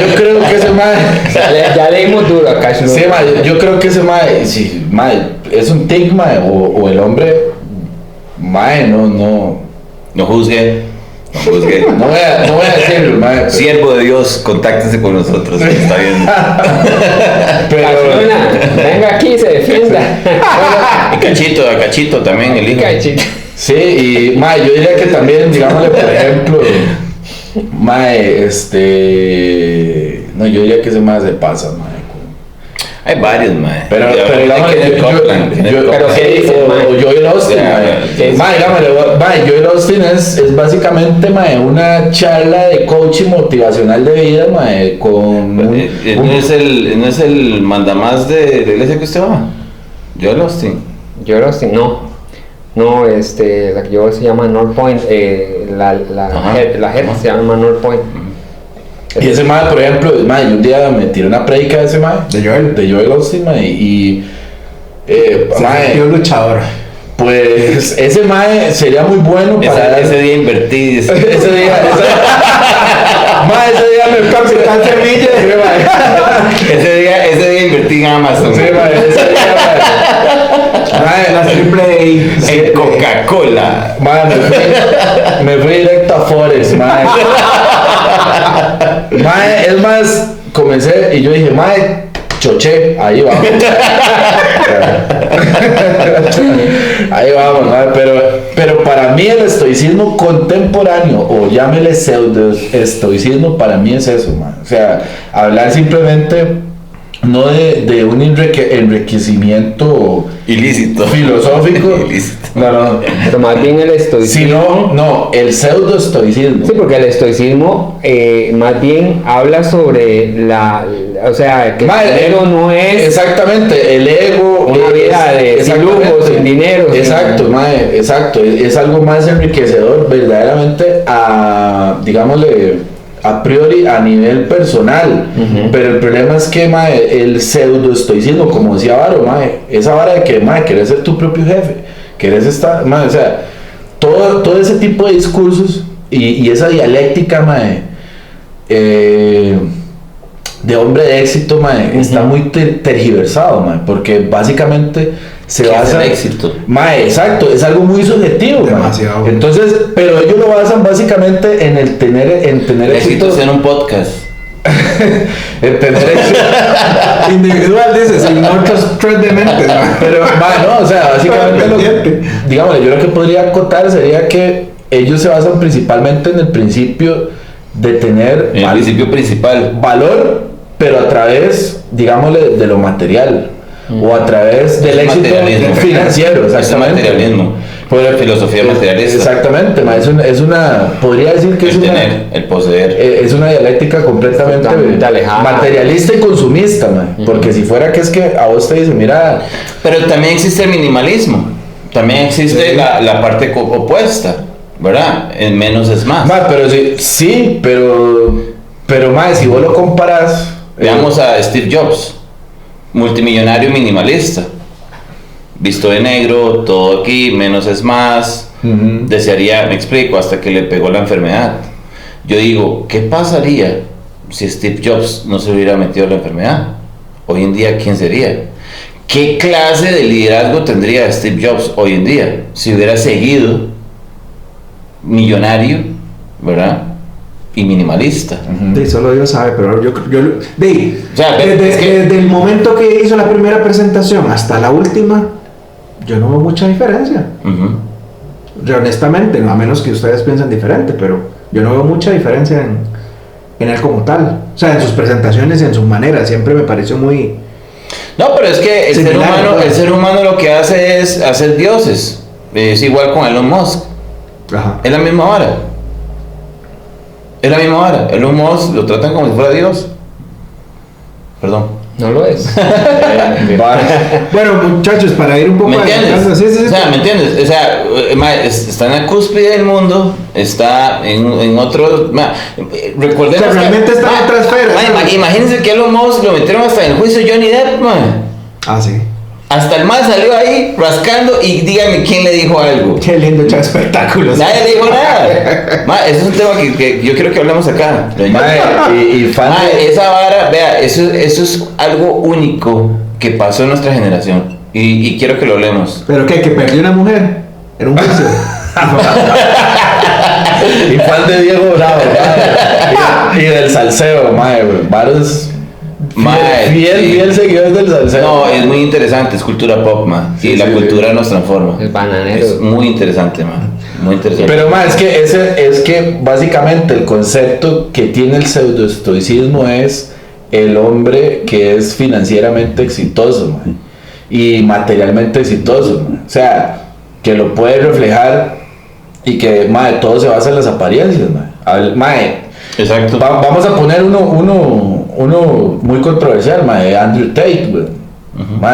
Yo creo que ese mae
ya leímos duro a Cash Luna.
sí, mae, yo creo que ese mae, sí, mae, es un tic, mae, o el hombre, mae, no
juzgue.
No voy a decirlo, mae, pero...
Siervo de Dios, contáctese con nosotros, está bien.
Pero
Cash Luna, venga aquí, se defienda.
A Cachito también, el hijo.
Cachito.
sí, y mae, yo diría que también, digámosle, por ejemplo, mae, no, yo diría que ese mae se pasa, mae.
Hay varios, mae.
Pero digamos,
pero ¿qué dice, mae?
o Joel Austin,
¿Qué
mae, Joel Austin es básicamente, mae, una charla de coaching motivacional de vida, mae, con
¿No es el mandamás de la iglesia que usted va? Joel Austin.
Joel Austin, no, la que yo se llama North Point, la head se llama North Point.
Y ese mae, por ejemplo, mae, yo un día me tiré una predica de ese mae,
De Joel
Austin, mae, y mae,
Tío luchador.
pues ese mae sería muy bueno para
Ese día invertí.
ese día me
Capitán Semilla.
Ese día invertí en Amazon.
Sí, mae, ese día, mae,
La triple A.
En Coca-Cola.
mae, me fui directo a Forex, mae. Mae, es más, comencé y yo dije, mae, choché, ahí vamos. Ahí vamos, mae, pero para mí el estoicismo contemporáneo, o llámele pseudo estoicismo, para mí es eso, mae. O sea, hablar simplemente no de un enriquecimiento
Ilícito.
filosófico,
Ilícito.
no,
Pero más bien el estoicismo.
sino el pseudo estoicismo.
Sí, porque el estoicismo más bien habla sobre o sea, que
Mae,
el ego no es
exactamente el ego,
una vida de sin lujos, sin dinero.
Exacto, mae, exacto, es algo más enriquecedor verdaderamente digámosle a priori a nivel personal. Pero el problema es que, mae, el pseudo estoicismo, como decía Varo, mae, esa vara de que, mae, querés ser tu propio jefe, querés estar, mae, o sea, todo ese tipo de discursos y esa dialéctica, mae, de hombre de éxito, mae, está muy tergiversado, mae, porque básicamente se
¿Qué es
basa
el éxito?
Mae, exacto, es algo muy subjetivo, mae.
Demasiado.
Entonces, pero ellos lo basan básicamente en tener
El éxito es en un podcast.
en tener éxito.
Individual, dice, sin otros tres dementes.
Pero, mae, no, o sea, básicamente
Pendiente.
digamos, yo lo que podría acotar sería que ellos se basan principalmente en el principio de tener
El principio principal.
valor, pero a través, digámosle, de lo material. O a través del
Es
éxito
materialismo.
financiero,
Es
exactamente.
materialismo. Filosofía materialista.
Exactamente, ma, es una, podría decir que
El tener, el poseer.
es una dialéctica completamente
Totalmente alejada.
materialista y consumista, ma, porque si fuera que es que a vos te dice, mira,
Pero también existe el minimalismo. También existe la parte opuesta, ¿verdad? El menos es más.
ma, pero sí, pero ma, si vos lo comparas,
Veamos a Steve Jobs, multimillonario minimalista. Visto de negro, todo aquí, menos es más. Desearía, me explico, hasta que le pegó la enfermedad. Yo digo, ¿qué pasaría si Steve Jobs no se hubiera metido la enfermedad? Hoy en día, ¿quién sería? ¿Qué clase de liderazgo tendría Steve Jobs hoy en día si hubiera seguido millonario, ¿verdad? Y minimalista.
Sí, solo Dios sabe, pero yo
O sea,
desde el momento que hizo la primera presentación hasta la última, yo no veo mucha diferencia. Honestamente, a menos que ustedes piensen diferente, pero yo no veo mucha diferencia en él como tal. O sea, en sus presentaciones y en su manera, siempre me pareció muy...
No, pero es que el ser humano lo que hace es hacer dioses. Es igual con Elon Musk.
Ajá.
Es la misma vara. Elon Musk lo tratan como si fuera Dios. Perdón.
No lo es.
Bueno, muchachos, para ir un poco...
¿Me entiendes?
Sí.
O sea, ¿me entiendes? O sea, está en la cúspide del mundo, está en otro... Recordemos
o sea, realmente está en otra esfera.
Imagínense que Elon Musk lo metieron hasta en el juicio de Johnny Depp, man.
Ah, sí.
Hasta el man salió ahí rascando y dígame quién le dijo algo.
Qué lindo echar espectáculos.
Nadie le dijo nada. Ma, eso es un tema que yo quiero que hablemos acá. Esa vara, vea, eso es algo único que pasó en nuestra generación. Y quiero que lo hablemos.
¿Pero qué? ¿Que perdió una mujer? En un juicio.
Y fan de Diego Bravo, y del salseo, varios fiel seguidores del salseo.
No, es muy interesante, es cultura pop, y la cultura nos transforma.
El bananero.
Es muy interesante, muy interesante.
Pero es que básicamente el concepto que tiene el pseudoestoicismo es el hombre que es financieramente exitoso, y materialmente exitoso, o sea, que lo puede reflejar y que todo se basa en las apariencias,
Exacto.
Vamos a poner uno muy controversial, Andrew Tate,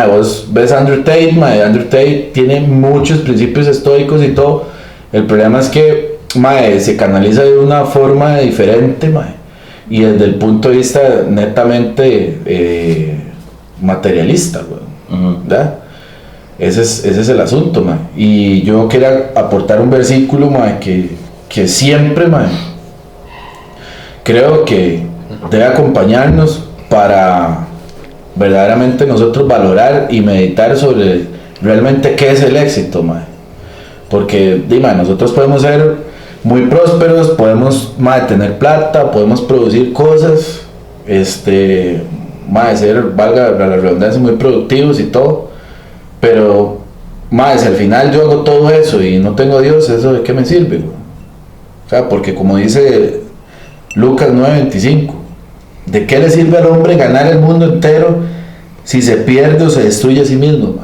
vos ves Andrew Tate tiene muchos principios estoicos y todo. El problema es que se canaliza de una forma diferente, y desde el punto de vista netamente materialista, ¿verdad? Ese es el asunto, y yo quería aportar un versículo, que siempre, creo que debe acompañarnos para verdaderamente nosotros valorar y meditar sobre realmente qué es el éxito, porque nosotros podemos ser muy prósperos, podemos tener plata, podemos producir cosas, ser, valga la redundancia, muy productivos y todo, pero si al final yo hago todo eso y no tengo a Dios, ¿eso de qué me sirve? O sea, porque como dice Lucas 9:25, ¿de qué le sirve al hombre ganar el mundo entero si se pierde o se destruye a sí mismo?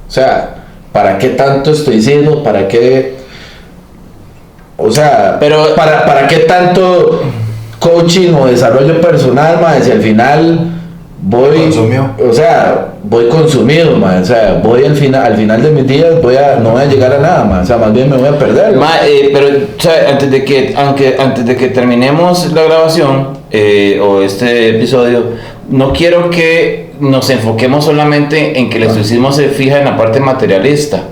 O sea, ¿para qué tanto estoicismo? ¿Para qué? O sea,
pero
¿para qué tanto coaching o desarrollo personal, si al final voy consumido, o sea, voy al final de mis días no voy a llegar a nada, o sea, más bien me voy a perder.
Pero o sea, antes de que terminemos la grabación o este episodio, no quiero que nos enfoquemos solamente en que el estoicismo se fija en la parte materialista,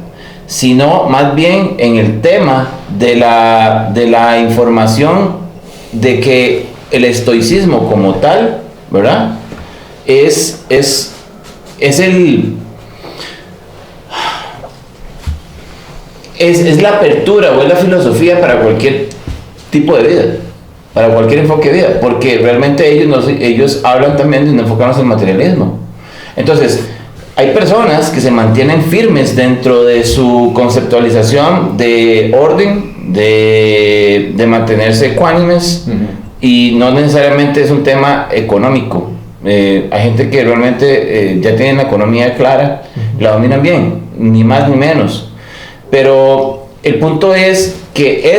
sino más bien en el tema de la información de que el estoicismo como tal, ¿verdad? Es la apertura o es la filosofía para cualquier tipo de vida, para cualquier enfoque de vida, porque realmente ellos hablan también de no enfocarnos en el materialismo. Entonces, hay personas que se mantienen firmes dentro de su conceptualización de orden, de mantenerse ecuánimes, y no necesariamente es un tema económico. Hay gente que realmente ya tiene la economía clara, la dominan bien, ni más ni menos. Pero el punto es que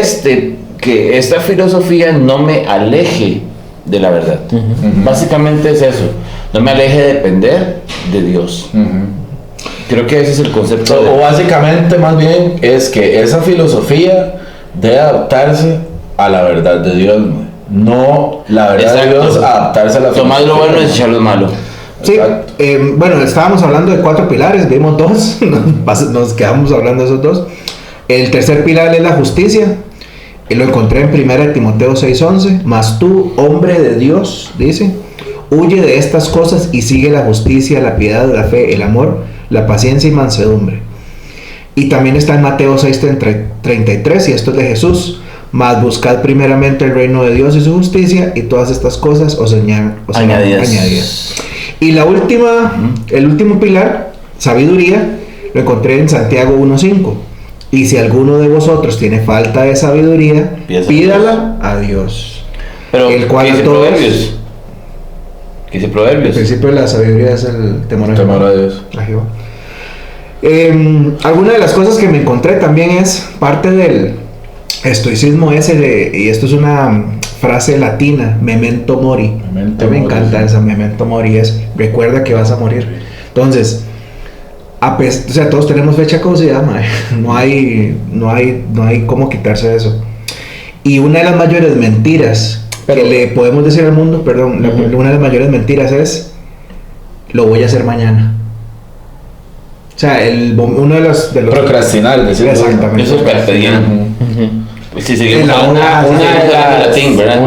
esta filosofía no me aleje de la verdad. Básicamente es eso, no me aleje de depender de Dios. Creo que ese es el concepto.
O básicamente más bien es que esa filosofía debe adaptarse a la verdad de Dios, no la verdad. Exacto. De Dios adaptarse a la
tomar lo bueno y echar lo malo.
Sí, bueno, estábamos hablando de 4 pilares, vimos 2, nos quedamos hablando de esos 2, El tercer pilar es la justicia. Y lo encontré en 1 Timoteo 6:11. Mas tú, hombre de Dios, dice, huye de estas cosas y sigue la justicia, la piedad, la fe, el amor, la paciencia y mansedumbre. Y también está en Mateo 6:33, y esto es de Jesús. Mas buscad primeramente el reino de Dios y su justicia, y todas estas cosas os añadidas. Y el último pilar, sabiduría, lo encontré en Santiago 1:5. Y si alguno de vosotros tiene falta de sabiduría, pídala a Dios.
Pero,
el cual
¿qué dice
a todos...
Proverbios? ¿Qué dice
El
Proverbios?
principio de la sabiduría es el temor a
Dios.
a Jehová. Alguna de las cosas que me encontré también es parte del estoicismo ese y esto es una frase latina, memento mori. Me encanta esa memento mori, es recuerda que vas a morir. Entonces, o sea, todos tenemos fecha de caducidad, no hay cómo quitarse eso. Y una de las mayores mentiras que le podemos decir al mundo, una de las mayores mentiras es lo voy a hacer mañana. O sea, uno de los
procrastinar, decirlo.
Exactamente.
Eso es carpe diem. Pues si seguimos
Una de las
latín, ¿verdad?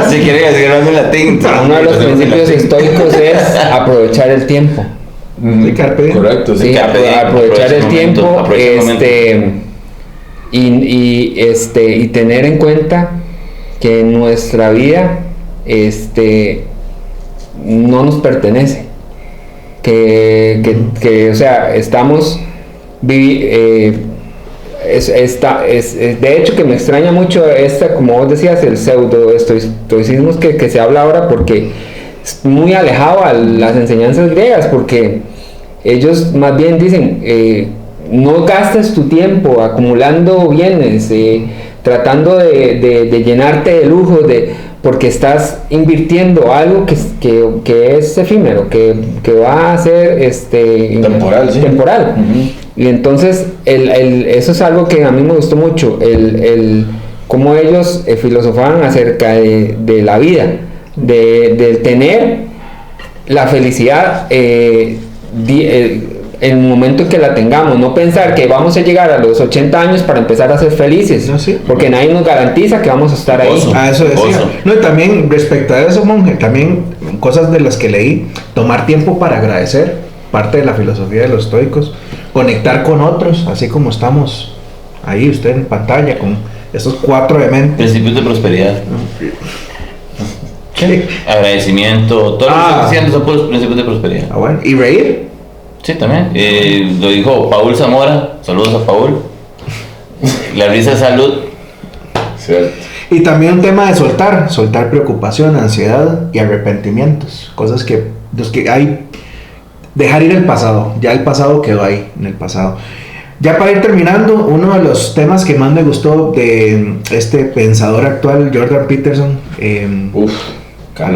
Si quieren seguir hablando en latín.
Uno de los principios estoicos es aprovechar el tiempo.
Sí, carpe diem.
Correcto, sí.
Sí, aprovechar el tiempo, y tener en cuenta que nuestra vida no nos pertenece, que o sea, estamos de hecho que me extraña mucho como vos decías, el pseudo estoicismo que se habla ahora, porque es muy alejado a las enseñanzas griegas, porque ellos más bien dicen no gastes tu tiempo acumulando bienes, tratando de llenarte de lujos, porque estás invirtiendo algo que es efímero, que va a ser
temporal, sí.
temporal.
Uh-huh.
Y entonces eso es algo que a mí me gustó mucho, cómo ellos filosofaban acerca de la vida, de tener la felicidad en el momento en que la tengamos, no pensar que vamos a llegar a los 80 años para empezar a ser felices,
no, sí.
porque nadie nos garantiza que vamos a estar ahí.
Eso decía. No, y también respecto a eso, monje, también cosas de las que leí, tomar tiempo para agradecer, parte de la filosofía de los estoicos, conectar con otros, así como estamos ahí, usted en pantalla, con esos 4 elementos.
Principios de prosperidad.
Sí.
Agradecimiento, todo lo que estoy diciendo son puros principios de prosperidad.
Bueno, ¿y reír?
Sí, también. Lo dijo Paul Zamora, saludos a Paul. La risa es salud.
Cierto.
Y también un tema de soltar preocupación, ansiedad y arrepentimientos, cosas que hay, dejar ir el pasado, ya el pasado quedó ahí, en el pasado. Ya para ir terminando, uno de los temas que más me gustó de este pensador actual, Jordan Peterson, a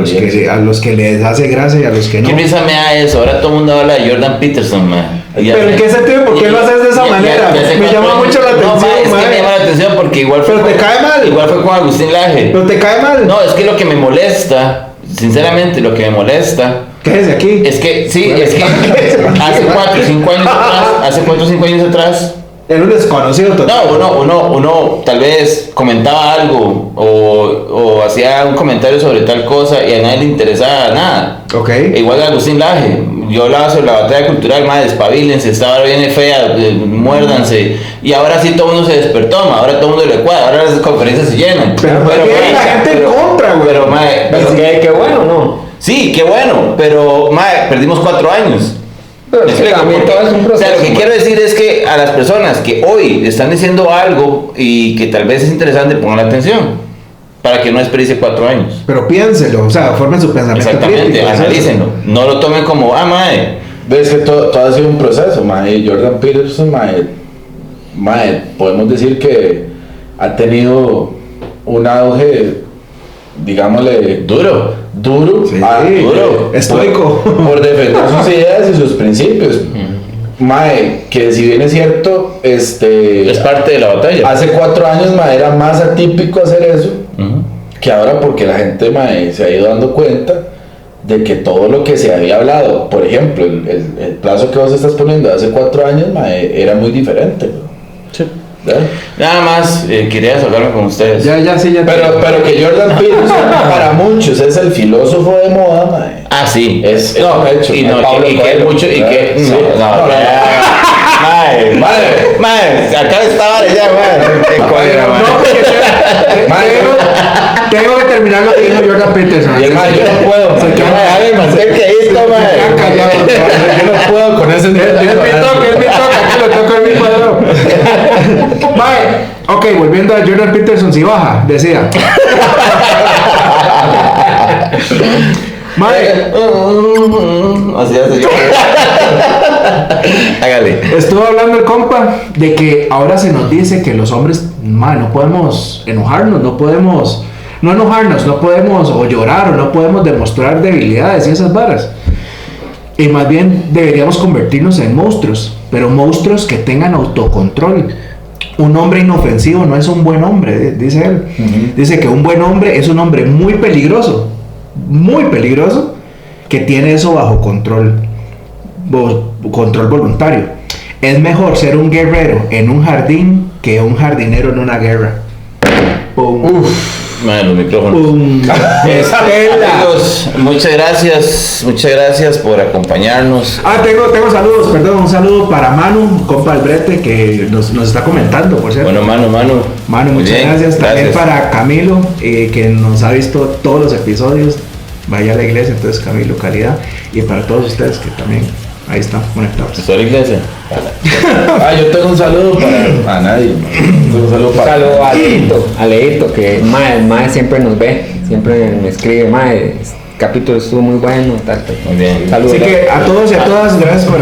los que les hace gracia y a los que no.
¿Qué risa me da eso? Ahora todo el mundo habla de Jordan Peterson, man.
Pero ¿en qué sentido? ¿Por qué lo haces de esa manera? Me llama mucho la atención,
es que me llama la atención porque igual fue.
Pero te cae mal.
Igual fue con Agustín Laje.
Pero te cae mal.
No, es que lo que me molesta, sinceramente, lo que me molesta.
¿Qué es de aquí?
Es que, sí, es que hace 4 o 5 años atrás.
Era un desconocido total.
No, uno tal vez comentaba algo o hacía un comentario sobre tal cosa y a nadie le interesaba nada.
Ok.
Igual Agustín Laje, yo hablaba sobre la batalla cultural, más despabilense, esta hora viene fea, muérdanse. Y ahora sí todo el mundo se despertó, ahora todo el mundo le cuadra, ahora las conferencias se llenan.
Pero la gente en contra, güey.
Pero qué bueno, ¿no?
Sí, qué bueno, pero perdimos 4 años.
Pero también todo es un proceso.
O sea, lo que quiero decir es que a las personas que hoy están diciendo algo y que tal vez es interesante, pongan atención para que no desperdicie 4 años.
Pero piénselo, o sea, formen su pensamiento.
Exactamente,
crítico,
analícenlo. No lo tomen como,
Ves que todo ha sido un proceso, mae. Jordan Peterson, mae, podemos decir que ha tenido un auge, digámosle, duro,
Sí,
duro,
estoico.
por defender sus ideas y sus principios. Mae, que si bien es cierto,
es parte de la batalla.
hace 4 años, mae, era más atípico hacer eso, que ahora, porque la gente, mae, se ha ido dando cuenta de que todo lo que se había hablado, por ejemplo, el plazo que vos estás poniendo de hace 4 años, mae, era muy diferente.
Sí.
¿Verdad?
Nada más quería desahogarme con ustedes.
Ya, sí, ya.
Pero que Jordan Peterson para muchos es el filósofo de moda, mae.
Ah, sí.
Es
no,
un hecho,
y
mae.
no,
Pablo
y que es
Coelho,
mucho, y que.
sí.
Mae, acá estaba ya, mae. Qué cólera, mae.
Tengo que terminar lo que dijo Jordan Peterson.
Y el mae, yo no puedo.
Se queda-
Mae, mantener que ahí está, mae.
Yo no puedo con ese nivel de
Es mi toque, aquí lo toco en mi cuadro. Mae, ok, volviendo a Jordan Peterson, si baja, decía. Mae,
Así hace yo. Hágale.
estuvo hablando el compa de que ahora se nos dice que los hombres, mae, no podemos enojarnos, no podemos o llorar o no podemos demostrar debilidades y esas varas. Y más bien deberíamos convertirnos en monstruos, pero monstruos que tengan autocontrol. Un hombre inofensivo no es un buen hombre, dice él. Dice que un buen hombre es un hombre muy peligroso, que tiene eso bajo control voluntario. Es mejor ser un guerrero en un jardín que un jardinero en una guerra. Pum.
Mae, los micrófonos.
Pum. Estela.
Amigos, muchas gracias por acompañarnos.
Tengo saludos, perdón, un saludo para Manu, compa del brete, que nos está comentando, por cierto.
Bueno, Manu.
Manu,
Muy
muchas
bien,
gracias. También para Camilo, que nos ha visto todos los episodios. Vaya a la iglesia, entonces Camilo, calidad. Y para todos ustedes que también ahí están conectados.
¿Está la iglesia?
Yo tengo un saludo para nadie. Tengo un saludo
Un
para
saludo a Leito, que mae siempre nos ve, siempre me escribe, mae, el capítulo estuvo muy bueno, tal.
Muy bien.
Saludos.
Así que a todos y a todas, gracias por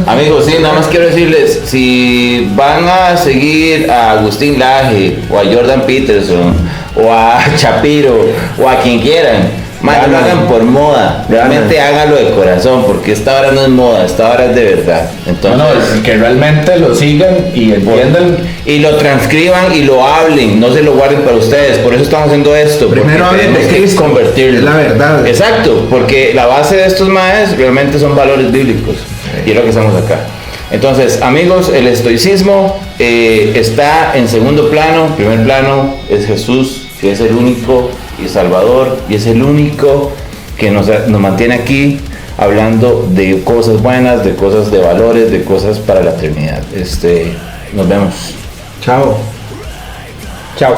Amigos, sí, nada más quiero decirles, si van a seguir a Agustín Laje, o a Jordan Peterson, o a Chapiro, o a quien quieran, no lo hagan por moda, realmente háganlo de corazón, porque esta hora no es moda, esta hora es de verdad. Entonces,
que realmente lo sigan y entiendan.
y lo transcriban y lo hablen, no se lo guarden para ustedes. Por eso estamos haciendo esto.
Primero
porque
hablen de
tenemos que
Cristo,
convertirlo.
es la verdad.
Exacto, porque la base de estos maes realmente son valores bíblicos. Y es lo que estamos acá. Entonces, amigos, el estoicismo está en segundo plano. Primer plano es Jesús, que es el único y Salvador, y es el único que nos mantiene aquí hablando de cosas buenas, de cosas de valores, de cosas para la eternidad. Nos vemos.
Chao.
Chao.